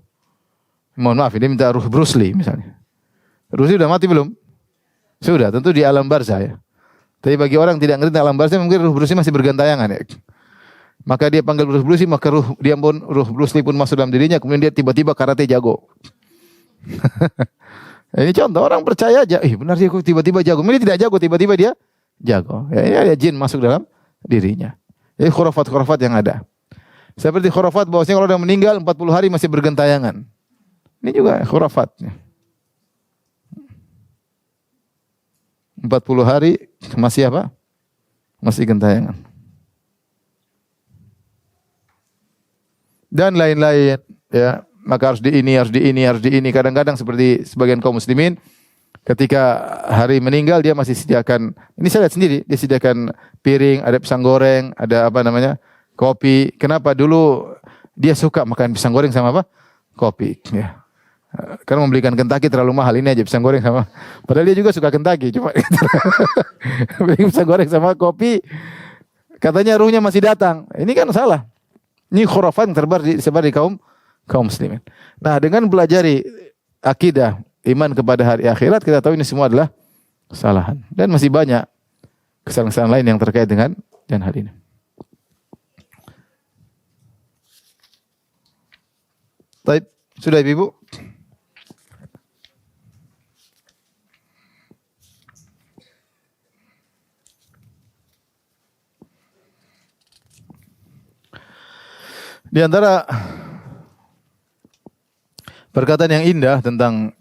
Mohon maaf, dia minta ruh Bruce Lee misalnya. Bruce Lee sudah mati belum? Sudah, tentu di alam barzah ya. Tapi bagi orang tidak ngerti alam barzah mungkin ruh Bruce Lee masih bergantayangan ya. Maka dia panggil ruh Bruce Lee, maka ruh Bruce Lee pun masuk dalam dirinya, kemudian dia tiba-tiba karate jago. Ini contoh orang percaya aja, benar sih tiba-tiba jago. Ini tidak jago, tiba-tiba dia jago. Ya, ini ada jin masuk dalam dirinya. Jadi khurafat-khurafat yang ada. Seperti khurafat bahwasanya kalau orang meninggal 40 hari masih bergentayangan. Ini juga khurafat. 40 hari masih apa? Masih gentayangan. Dan lain-lain, ya. Maka harus di ini, harus di ini, harus di ini. Kadang-kadang seperti sebagian kaum muslimin ketika hari meninggal dia masih sediakan, ini saya lihat sendiri, dia sediakan piring, ada pisang goreng, ada apa namanya? Kopi. Kenapa? Dulu dia suka makan pisang goreng sama apa? Kopi, ya. Karena membelikan Kentucky terlalu mahal, ini aja pisang goreng sama. Padahal dia juga suka Kentucky, cuma beli pisang goreng sama kopi, katanya ruhnya masih datang. Ini kan salah. Ini khurafat yang disebar di kaum muslimin. Nah, dengan pelajari akidah, iman kepada hari akhirat, kita tahu ini semua adalah kesalahan. Dan masih banyak kesalahan-kesalahan lain yang terkait dengan hari ini. Baik, sudah Ibu? Di antara perkataan yang indah tentang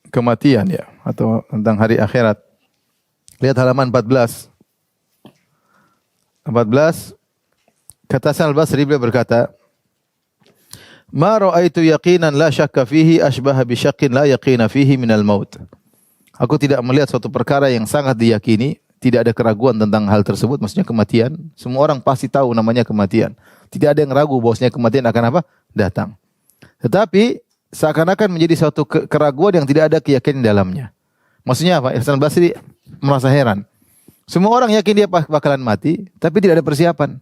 kematian ya, atau tentang hari akhirat. Lihat halaman 14. 14 kata Hasan al-Basri, beliau berkata, "Ma ra'aitu yaqinan la syakka fihi asbaha bi syaqqin la yaqina fihi minal maut." Aku tidak melihat suatu perkara yang sangat diyakini, tidak ada keraguan tentang hal tersebut, maksudnya kematian. Semua orang pasti tahu namanya kematian. Tidak ada yang ragu bahwasanya kematian akan apa? Datang. Tetapi seakan-akan menjadi suatu keraguan yang tidak ada keyakinan dalamnya. Maksudnya apa? Hasan al-Basri merasa heran. Semua orang yakin dia bakalan mati, tapi tidak ada persiapan.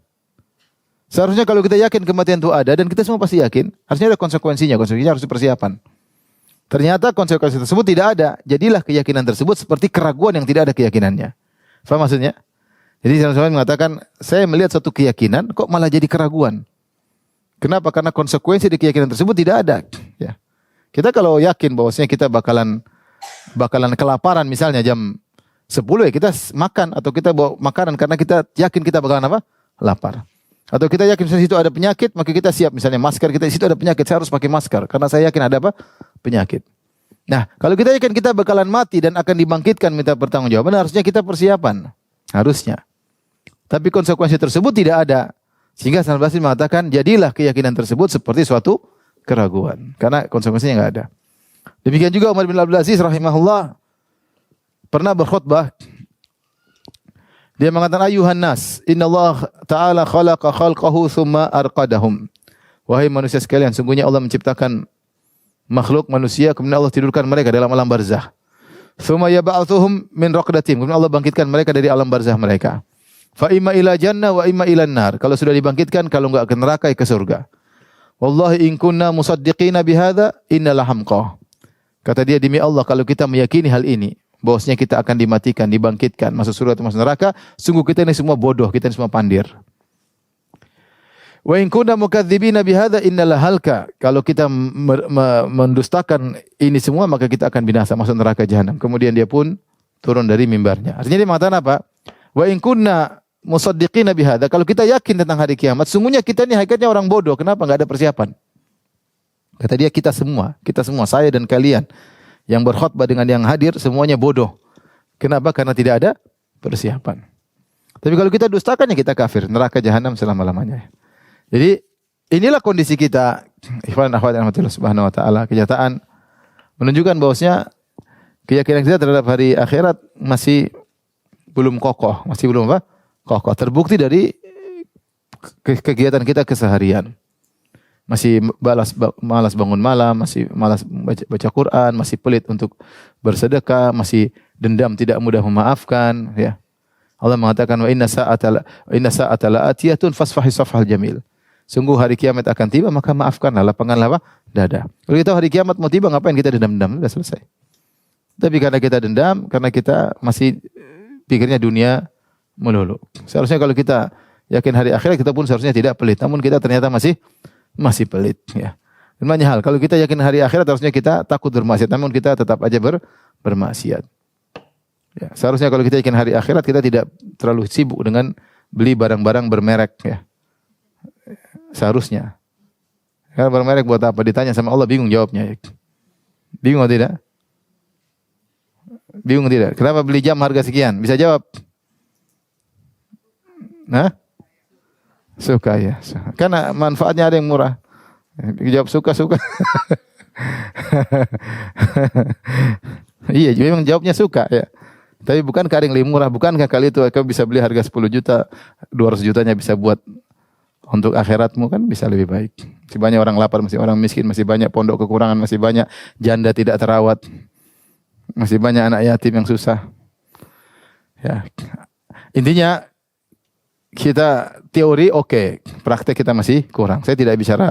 Seharusnya kalau kita yakin kematian itu ada, dan kita semua pasti yakin, harusnya ada konsekuensinya. Konsekuensinya harus persiapan. Ternyata konsekuensi tersebut tidak ada. Jadilah keyakinan tersebut seperti keraguan yang tidak ada keyakinannya. Faham maksudnya? Jadi saudara mengatakan, saya melihat satu keyakinan, kok malah jadi keraguan. Kenapa? Karena konsekuensi di keyakinan tersebut tidak ada. Ya. Kita kalau yakin bahwasanya kita bakalan kelaparan, misalnya jam 10 ya kita makan, atau kita bawa makanan karena kita yakin kita bakalan apa? Lapar. Atau kita yakin di situ ada penyakit, maka kita siap, misalnya masker, kita di situ ada penyakit, saya harus pakai masker karena saya yakin ada apa? Penyakit. Nah, kalau kita yakin kita bakalan mati dan akan dibangkitkan minta pertanggungjawaban, harusnya kita persiapan. Harusnya. Tapi konsekuensi tersebut tidak ada. Sehingga Hasan al-Basri mengatakan, jadilah keyakinan tersebut seperti suatu keraguan. Karena konsekuensinya enggak ada. Demikian juga Umar bin Abdul Aziz rahimahullah pernah berkhutbah. Dia mengatakan, ayuhan nas, inna Allah ta'ala khalaqa khalqahu thumma arqadahum. Wahai manusia sekalian, sungguhnya Allah menciptakan makhluk manusia, kemudian Allah tidurkan mereka dalam alam barzah. Thumma yab'athuhum min raqdatim. Kemudian Allah bangkitkan mereka dari alam barzah mereka. Fa imma ila jannah wa imma ila nar. Kalau sudah dibangkitkan, kalau enggak ke neraka, ke surga. Wallahi in kunna musaddiqina bihadza innal hamqa. Kata dia, demi Allah kalau kita meyakini hal ini, bahwasanya kita akan dimatikan, dibangkitkan, masuk surga atau masuk neraka, sungguh kita ini semua bodoh, kita ini semua pandir. Wa in kunna mukadzibina bihadza innal halka. Kalau kita mendustakan ini semua, maka kita akan binasa, masuk neraka jahanam. Kemudian dia pun turun dari mimbarnya. Artinya dia mengatakan apa? Wa in kunna musaddiqina bihadza. Kalau kita yakin tentang hari kiamat, sungguhnya kita ini hakikatnya orang bodoh. Kenapa enggak ada persiapan? Kata dia, kita semua, saya dan kalian yang berkhutbah dengan yang hadir semuanya bodoh. Kenapa? Karena tidak ada persiapan. Tapi kalau kita dustakan, ya kita kafir, neraka jahanam selama-lamanya. Jadi inilah kondisi kita, ikhwan akhwat rahmatillah subhanahu wa taala. Kenyataan menunjukkan bahwasanya keyakinan kita terhadap hari akhirat masih belum kokoh, masih belum apa? Kokoh. Terbukti dari kegiatan kita keseharian. Masih malas bangun malam, masih malas baca Quran, masih pelit untuk bersedekah, masih dendam, tidak mudah memaafkan, ya. Allah mengatakan, wa inna sa'ata la'atiyatun fasfahi safhal jamil. Sungguh hari kiamat akan tiba, maka maafkanlah, lapangkanlah apa? Dada. Kalau kita hari kiamat mau tiba, ngapain kita dendam-dendam? Sudah selesai. Tapi karena kita dendam, karena kita masih pikirnya dunia melulu. Seharusnya kalau kita yakin hari akhirat, kita pun seharusnya tidak pelit. Namun kita ternyata masih pelit, ya. Dan banyak hal. Kalau kita yakin hari akhirat, harusnya kita takut bermaksiat. Namun kita tetap aja bermaksiat. Ya, seharusnya kalau kita yakin hari akhirat, kita tidak terlalu sibuk dengan beli barang-barang bermerek, ya. Seharusnya. Karena bermerek buat apa? Ditanya sama Allah, bingung jawabnya. Bingung atau tidak? Bingung tidak? Kenapa beli jam harga sekian? Bisa jawab? Nah, suka ya. Karena manfaatnya ada yang murah. Jawab suka-suka. Iya, memang jawabnya suka ya. Tapi bukankah ada yang lebih murah? Bukankah kali itu kau bisa beli harga 10 juta, 200 jutanya bisa buat untuk akhiratmu, kan bisa lebih baik. Masih banyak orang lapar, masih orang miskin, masih banyak pondok kekurangan, masih banyak janda tidak terawat. Masih banyak anak yatim yang susah. Ya. Intinya kita teori oke, praktek kita masih kurang. Saya tidak bicara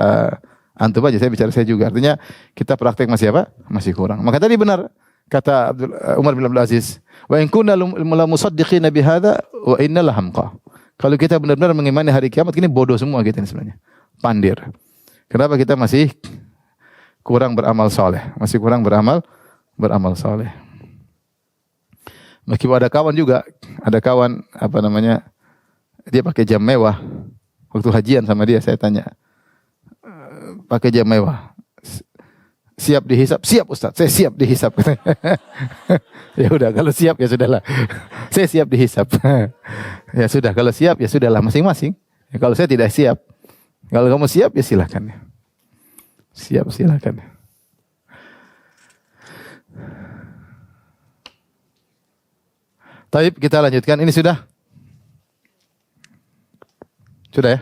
antum aja, saya bicara saya juga. Artinya kita praktek masih apa? Masih kurang. Maka tadi benar kata Umar bin Abdul Aziz, "Wa in kunna la musaddiqina bi hadza wa inna la hamqa." Kalau kita benar-benar mengimani hari kiamat, ini bodoh semua kita ini sebenarnya. Pandir. Kenapa kita masih kurang beramal soleh? Masih kurang beramal soleh. Meskipun ada kawan juga, ada kawan apa namanya, dia pakai jam mewah. Waktu hajian sama dia saya tanya, pakai jam mewah. Siap dihisap? Siap Ustaz, saya siap dihisap. Ya udah, kalau siap ya sudahlah. Saya siap dihisap. Ya sudah, kalau siap ya sudahlah masing-masing. Ya, kalau saya tidak siap, kalau kamu siap ya silakan. Siap silakan. Taib, kita lanjutkan. Ini sudah? Sudah ya?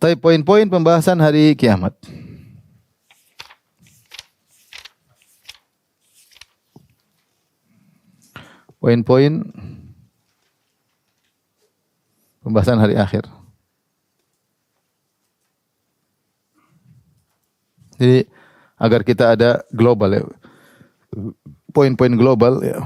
Taib, poin-poin pembahasan hari kiamat. Poin-poin pembahasan hari akhir. Jadi agar kita ada global ya. Poin-poin global ya.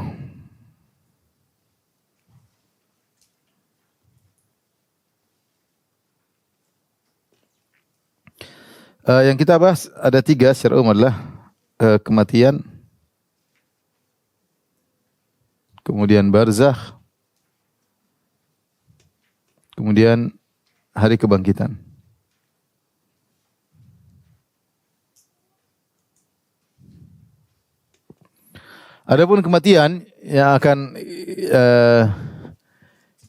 Yang kita bahas ada 3 secara umum adalah kematian, kemudian barzakh, kemudian hari kebangkitan. Adapun kematian yang akan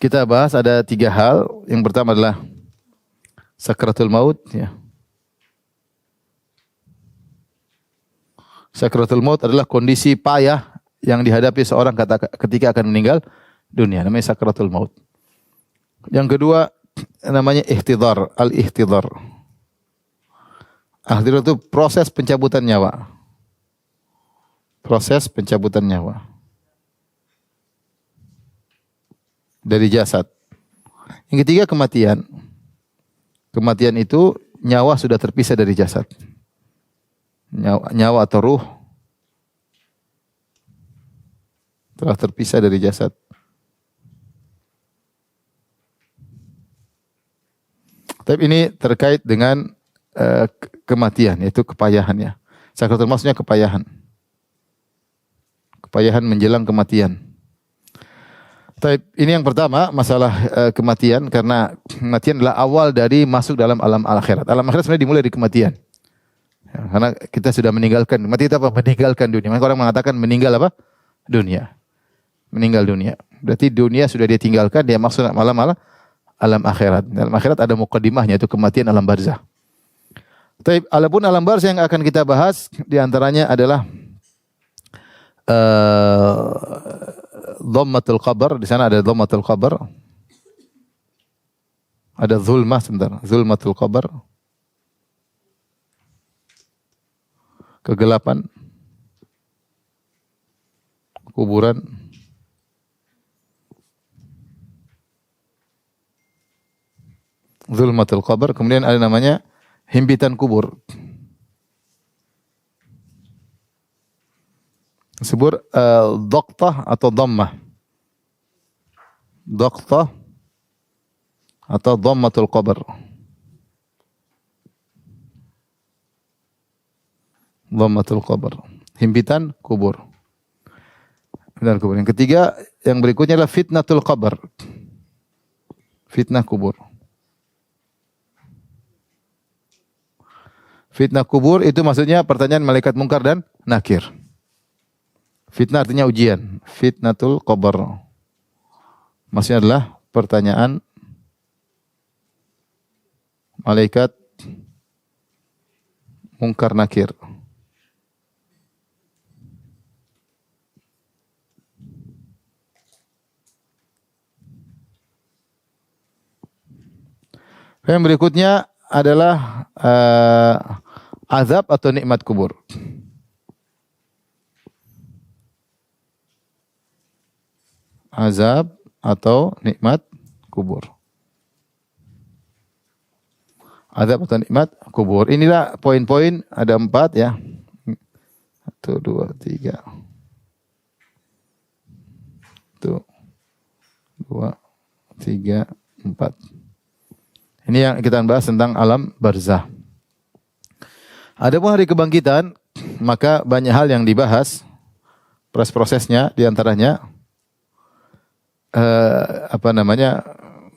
kita bahas ada 3 hal. Yang pertama adalah sakratul maut ya. Sakratul maut adalah kondisi payah yang dihadapi seorang ketika akan meninggal dunia, namanya sakratul maut. Yang kedua namanya ihtidhar, al-ihtidhar. Ihtidhar itu proses pencabutan nyawa. Proses pencabutan nyawa dari jasad. Yang ketiga kematian. Kematian itu nyawa sudah terpisah dari jasad. Nyawa atau ruh telah terpisah dari jasad. Tapi ini terkait dengan kematian, yaitu kepayahannya. Sakratul maut maksudnya kepayahan. Kepayahan menjelang kematian. Tapi ini yang pertama, masalah kematian, karena kematian adalah awal dari masuk dalam alam akhirat. Alam akhirat sebenarnya dimulai dari kematian. Ya, karena kita sudah meninggalkan, mati itu apa? Meninggalkan dunia. Maka orang mengatakan meninggal apa? Dunia. Meninggal dunia. Berarti dunia sudah dia tinggalkan, dia masuk alam akhirat. Dalam akhirat ada muqaddimahnya, itu kematian alam barzah. Tapi adapun alam barzah yang akan kita bahas diantaranya adalah dhammatul qabr. Di sana ada dhammatul qabr. Ada zulmah sebentar, zulmatul qabr. Kegelapan kuburan. Zulmatul qabr, kemudian ada namanya himpitan kubur. Disebut dhaqtah atau dhammah. Dhaqtah atau dhammatul qabr. Dhammatul qabr, himpitan kubur. Dan kubur. Yang ketiga, yang berikutnya adalah fitnatul qabr. Fitnah kubur. Fitnah kubur itu maksudnya pertanyaan malaikat mungkar dan nakir. Fitnah artinya ujian. Fitnatul qabr. Maksudnya adalah pertanyaan malaikat mungkar nakir. Yang berikutnya adalah azab atau nikmat kubur. Azab atau nikmat kubur. Azab atau nikmat kubur. Inilah poin-poin, ada 4 ya. 1, 2, 3. 1, 2, 3, 4. Ini yang kita bahas tentang alam barzah. Adapun hari kebangkitan, maka banyak hal yang dibahas. Prosesnya diantaranya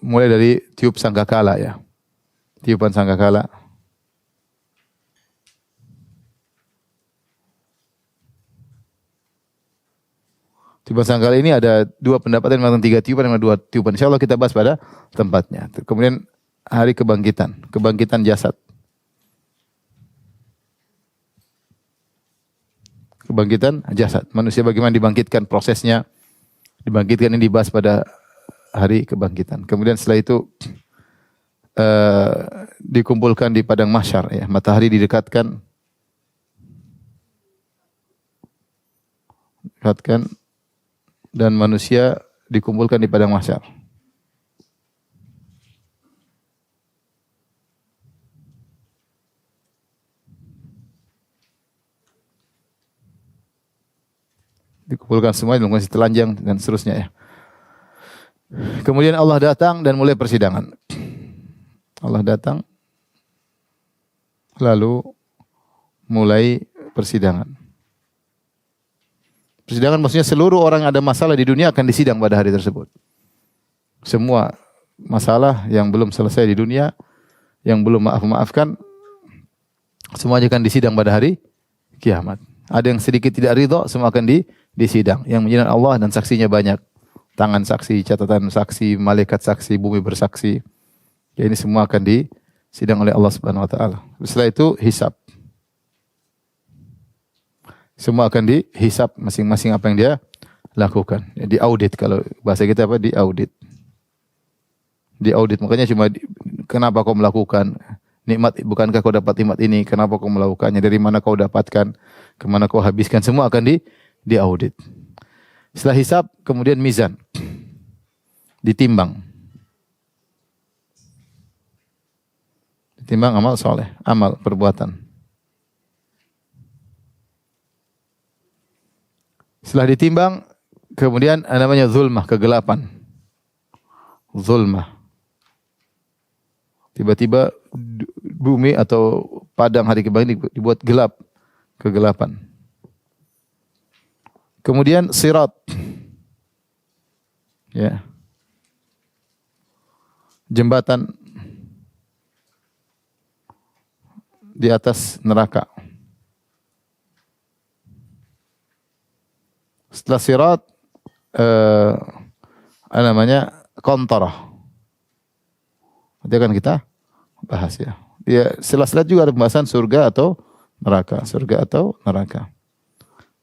mulai dari tiup sangkakala ya. Tiupan sangkakala. Tiupan sangkakala ini ada 2 pendapat, memang 3 tiupan, memang 2 tiupan. Insyaallah kita bahas pada tempatnya. Kemudian hari kebangkitan jasad. Kebangkitan jasad. Manusia bagaimana dibangkitkan, prosesnya dibangkitkan, ini dibahas pada hari kebangkitan. Kemudian setelah itu dikumpulkan di padang mahsyar ya, matahari didekatkan dan manusia dikumpulkan di padang mahsyar. Dikumpulkan semua, dilakukan telanjang dan seterusnya ya. Kemudian Allah datang dan mulai persidangan. Allah datang lalu mulai persidangan. Persidangan maksudnya seluruh orang yang ada masalah di dunia akan disidang pada hari tersebut. Semua masalah yang belum selesai di dunia, yang belum maafkan, semuanya akan disidang pada hari kiamat. Ada yang sedikit tidak ridho, semua akan disidang. Yang menjadikan Allah dan saksinya banyak. Tangan saksi, catatan saksi, malaikat saksi, bumi bersaksi. Ya, ini semua akan disidang oleh Allah Subhanahu wa taala. Setelah itu hisab. Semua akan dihisab masing-masing apa yang dia lakukan. Ya, diaudit, kalau bahasa kita apa? Diaudit. Diaudit. Makanya cuma kenapa kau melakukan nikmat, bukankah kau dapat nikmat ini? Kenapa kau melakukannya? Dari mana kau dapatkan? Kemana kau habiskan? Semua akan diaudit. Setelah hisab, kemudian mizan. Ditimbang. Ditimbang amal soleh, amal perbuatan. Setelah ditimbang, kemudian namanya zulmah, kegelapan. Zulmah. Tiba-tiba bumi atau padang hari kebangkitan dibuat gelap, kegelapan. Kemudian sirat. Ya. Jembatan di atas neraka. Setelah sirat qantarah. Nanti akan kita bahas ya. Ya, setelah juga ada pembahasan surga atau neraka, surga atau neraka.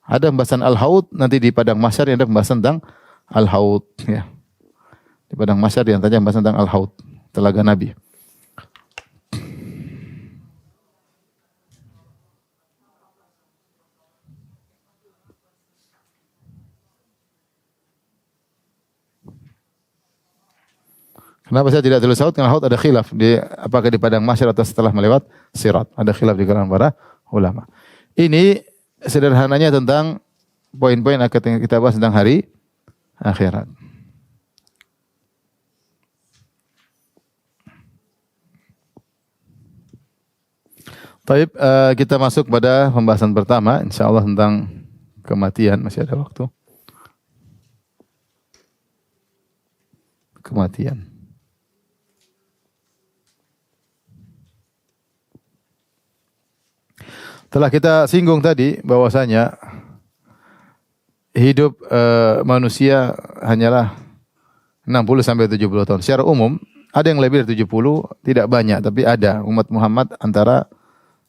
Ada pembahasan al-haud, nanti di padang mahsyar ada pembahasan tentang al-haud ya. Di padang mahsyar di antaranya pembahasan tentang al-haud, telaga Nabi. Kenapa saya tidak tulis haud? Karena haud ada khilaf di apakah di padang mahsyar atau setelah melewat sirat. Ada khilaf di kalangan para ulama. Ini sederhananya tentang poin-poin yang kita bahas tentang hari akhirat. Baik, kita masuk pada pembahasan pertama, insyaallah tentang kematian. Masih ada waktu. Kematian. Telah kita singgung tadi bahwasanya hidup manusia hanyalah 60 sampai 70 tahun. Secara umum ada yang lebih dari 70, tidak banyak tapi ada umat Muhammad antara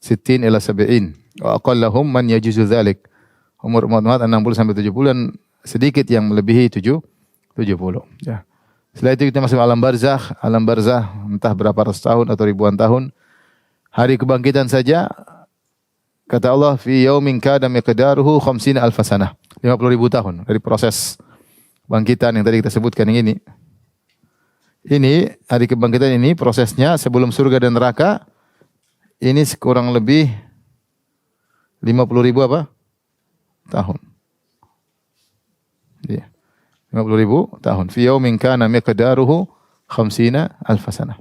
60 ila 70. Wa aqallahum man yajuzu dzalik. Umur umat Muhammad 60 sampai 70 dan sedikit yang melebihi 70. Ya. Setelah itu kita masuk alam barzakh. Alam barzakh entah berapa ratus tahun atau ribuan tahun. Hari kebangkitan saja kata Allah fi yaumin kana miqdaruhu 50 alf sanah. 50.000 tahun dari proses bangkitan yang tadi kita sebutkan yang ini. Ini hari kebangkitan ini prosesnya sebelum surga dan neraka ini kurang lebih 50.000 apa? Tahun. Iya. 50.000 tahun. Fi yaumin kana miqdaruhu 50 alf sanah.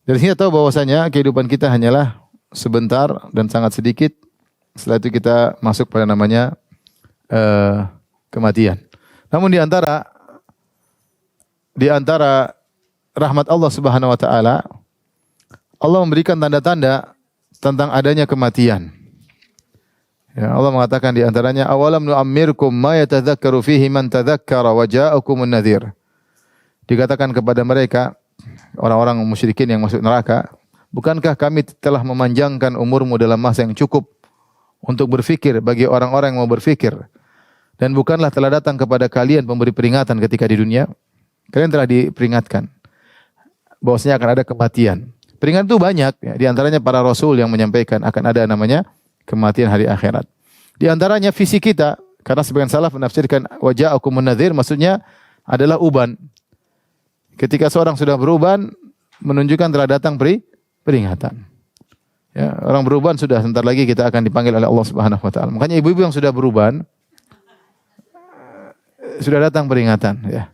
Dari sini tahu bahwasanya kehidupan kita hanyalah sebentar dan sangat sedikit. Setelah itu kita masuk pada namanya kematian. Namun di antara rahmat Allah Subhanahu wa taala, Allah memberikan tanda-tanda tentang adanya kematian. Ya, Allah mengatakan di antaranya awalam nu'ammirkum ma yatadzakkaru fihi man tadzakkara wa ja'akumun nadhir. Dikatakan kepada mereka orang-orang musyrikin yang masuk neraka, bukankah kami telah memanjangkan umurmu dalam masa yang cukup untuk berfikir bagi orang-orang yang mau berfikir? Dan bukanlah telah datang kepada kalian pemberi peringatan ketika di dunia? Kalian telah diperingatkan bahwasanya akan ada kematian. Peringatan itu banyak, ya. Di antaranya para rasul yang menyampaikan akan ada namanya kematian hari akhirat. Di antaranya visi kita, karena sebagian salaf menafsirkan wa ja'akumun nadhir maksudnya adalah uban. Ketika seorang sudah beruban, menunjukkan telah datang peringatan. Ya, orang beruban sudah sebentar lagi kita akan dipanggil oleh Allah Subhanahu wa taala. Makanya ibu-ibu yang sudah beruban sudah datang peringatan, ya.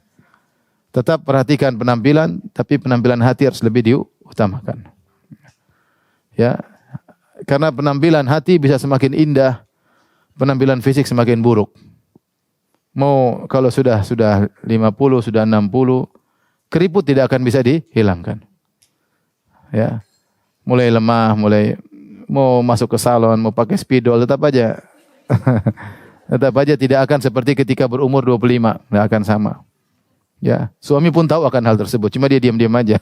Tetap perhatikan penampilan, tapi penampilan hati harus lebih diutamakan. Ya. Karena penampilan hati bisa semakin indah, penampilan fisik semakin buruk. Mau kalau sudah 50, sudah 60, keriput tidak akan bisa dihilangkan. Ya. Mulai lemah, mulai mau masuk ke salon, mau pakai spidol, tetap aja tidak akan seperti ketika berumur 25, tidak akan sama. Ya, suami pun tahu akan hal tersebut, cuma dia diam-diam aja.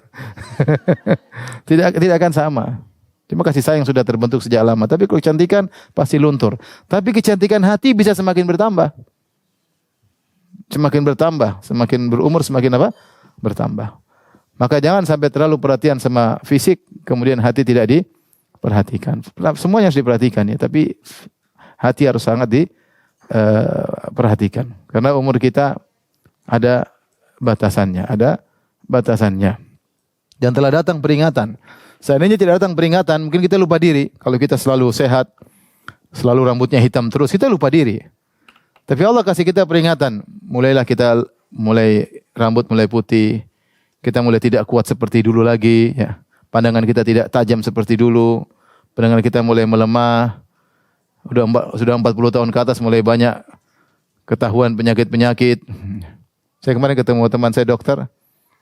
Tidak akan sama. Cuma kasih sayang sudah terbentuk sejak lama, tapi kalau kecantikan pasti luntur. Tapi kecantikan hati bisa semakin bertambah. Semakin bertambah, semakin berumur semakin apa? Bertambah. Maka jangan sampai terlalu perhatian sama fisik, kemudian hati tidak diperhatikan. Semuanya harus diperhatikan ya, tapi hati harus sangat diperhatikan. Karena umur kita ada batasannya, Dan telah datang peringatan. Seandainya tidak datang peringatan, mungkin kita lupa diri. Kalau kita selalu sehat, selalu rambutnya hitam terus, kita lupa diri. Tapi Allah kasih kita peringatan. Mulailah kita rambut mulai putih. Kita mulai tidak kuat seperti dulu lagi. Ya. Pandangan kita tidak tajam seperti dulu. Pandangan kita mulai melemah. Sudah 40 tahun ke atas mulai banyak ketahuan penyakit-penyakit. Saya kemarin ketemu teman saya dokter,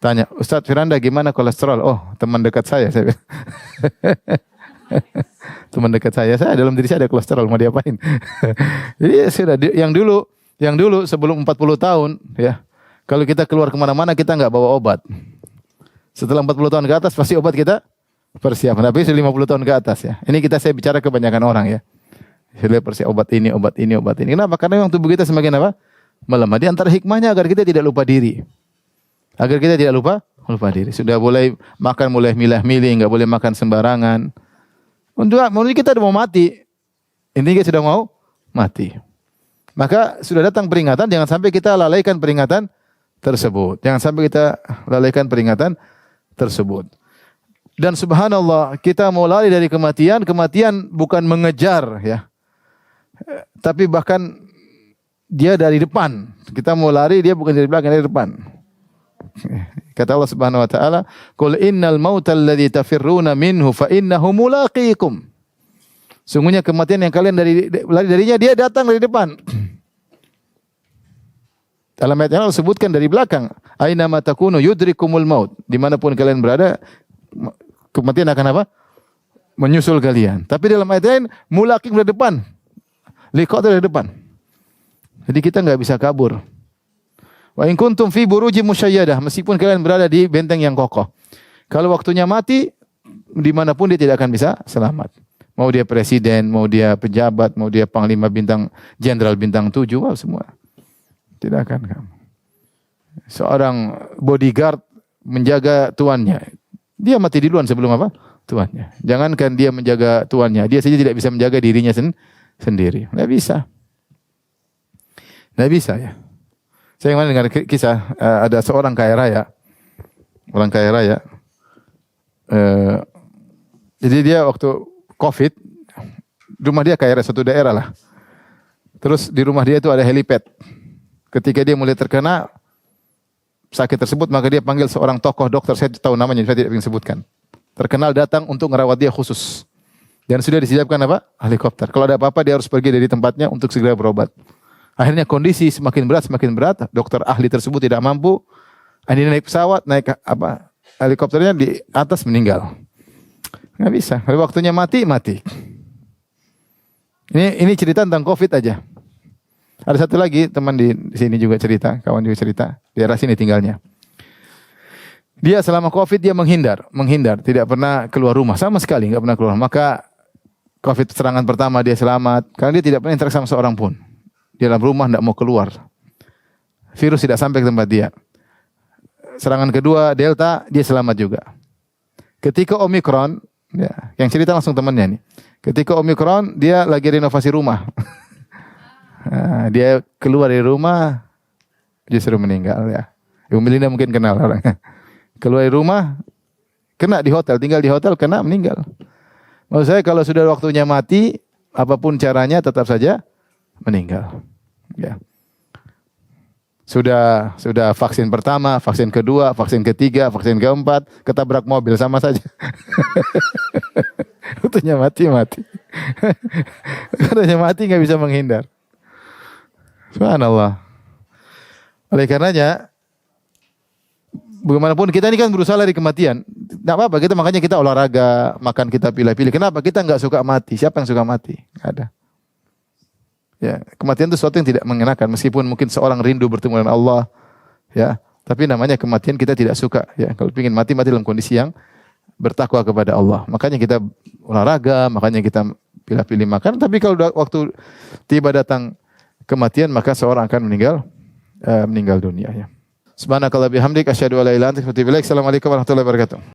tanya, Ustadz Firanda gimana kolesterol? Oh, teman dekat saya. Teman dekat saya dalam diri saya ada kolesterol, mau diapain? Jadi sudah yang dulu sebelum 40 tahun, ya, kalau kita keluar kemana-mana kita nggak bawa obat. Setelah 40 tahun ke atas pasti obat kita persiapan. Tapi 50 tahun ke atas ya. Ini saya bicara kebanyakan orang ya. Saya persiapan obat ini. Kenapa? Karena yang tubuh kita semakin apa? Melemah. Di antara hikmahnya agar kita tidak lupa diri. Sudah boleh makan, mulai milah-milih, enggak boleh makan sembarangan. Menurut kita sudah mau mati. Intinya kita sudah mau mati. Maka sudah datang peringatan, jangan sampai kita lalaikan peringatan tersebut. Dan subhanallah, kita mau lari dari kematian bukan mengejar ya. Tapi bahkan dia dari depan. Kita mau lari, dia bukan dari belakang, dari depan. Kata Allah Subhanahu wa taala, "Qul innal mautal ladzi tafirruna minhu fa innahu mulaqikum." Sungguhnya kematian yang kalian lari darinya, dia datang dari depan. Dalam ayat yang Allah sebutkan dari belakang, "Aina ma takunu yudrikumul maut." Dimanapun kalian berada, kematian akan apa? menyusul kalian. Tapi dalam ayat lain, mulakin dari depan. Liqa dari depan. Jadi kita enggak bisa kabur. Wa in kuntum fi burujim musyayyadah, meskipun kalian berada di benteng yang kokoh. Kalau waktunya mati, dimanapun dia tidak akan bisa selamat. Mau dia presiden, mau dia pejabat, mau dia panglima bintang, jenderal bintang 7, wah semua. Tidak akan kamu. Seorang bodyguard menjaga tuannya. Dia mati duluan sebelum apa? Tuannya. Jangankan dia menjaga tuannya, dia saja tidak bisa menjaga dirinya sendiri. Tidak bisa. Tidak bisa ya. Saya kemarin dengar kisah, ada seorang kaya raya. Orang kaya raya. Jadi dia waktu COVID, rumah dia kayak satu daerah lah. Terus di rumah dia itu ada helipad. Ketika dia mulai terkena sakit tersebut, maka dia panggil seorang tokoh dokter, saya tahu namanya, saya tidak ingin sebutkan. Terkenal datang untuk merawat dia khusus. Dan sudah disiapkan apa? Helikopter. Kalau ada apa-apa dia harus pergi dari tempatnya untuk segera berobat. Akhirnya kondisi semakin berat, dokter ahli tersebut tidak mampu. Akhirnya naik pesawat, naik apa? Helikopternya di atas meninggal. Nggak bisa. Kalau waktunya mati. Ini cerita tentang COVID aja. Ada satu lagi teman di sini juga cerita, kawan juga cerita, di daerah sini tinggalnya. Dia selama COVID dia menghindar, tidak pernah keluar rumah sama sekali, nggak pernah keluar. Maka COVID serangan pertama dia selamat, karena dia tidak pernah interaksi sama seorang pun. Di dalam rumah tidak mau keluar. Virus tidak sampai ke tempat dia. Serangan kedua Delta dia selamat juga. Ketika Omikron, ya, yang cerita langsung temannya nih. Ketika Omikron dia lagi renovasi rumah. Nah, dia keluar dari rumah justru meninggal ya. Ibu Melinda mungkin kenal orangnya. Keluar dari rumah kena di hotel, tinggal di hotel kena meninggal. Maksud saya kalau sudah waktunya mati, apapun caranya tetap saja meninggal. Ya. Sudah vaksin pertama, vaksin kedua, vaksin ketiga, vaksin keempat, ketabrak mobil sama saja. Waktunya mati. Waktunya mati nggak bisa menghindar. Subhanallah. Oleh karenanya, bagaimanapun kita ini kan berusaha lari kematian. Tidak apa-apa, makanya kita olahraga, makan kita pilih-pilih. Kenapa? Kita nggak suka mati. Siapa yang suka mati? Nggak ada. Ya, kematian itu sesuatu yang tidak mengenakan. Meskipun mungkin seorang rindu bertemu dengan Allah, ya, tapi namanya kematian kita tidak suka. Ya, kalau ingin mati dalam kondisi yang bertakwa kepada Allah. Makanya kita olahraga, makanya kita pilih-pilih makan. Tapi kalau waktu tiba datang kematian, maka seorang akan meninggal dunia. Ya. Subhanakallah bihamdik asyhadu an la ilaha illa anta astaghfiruka wa atubu ilaik. Assalamualaikum warahmatullahi wabarakatuh.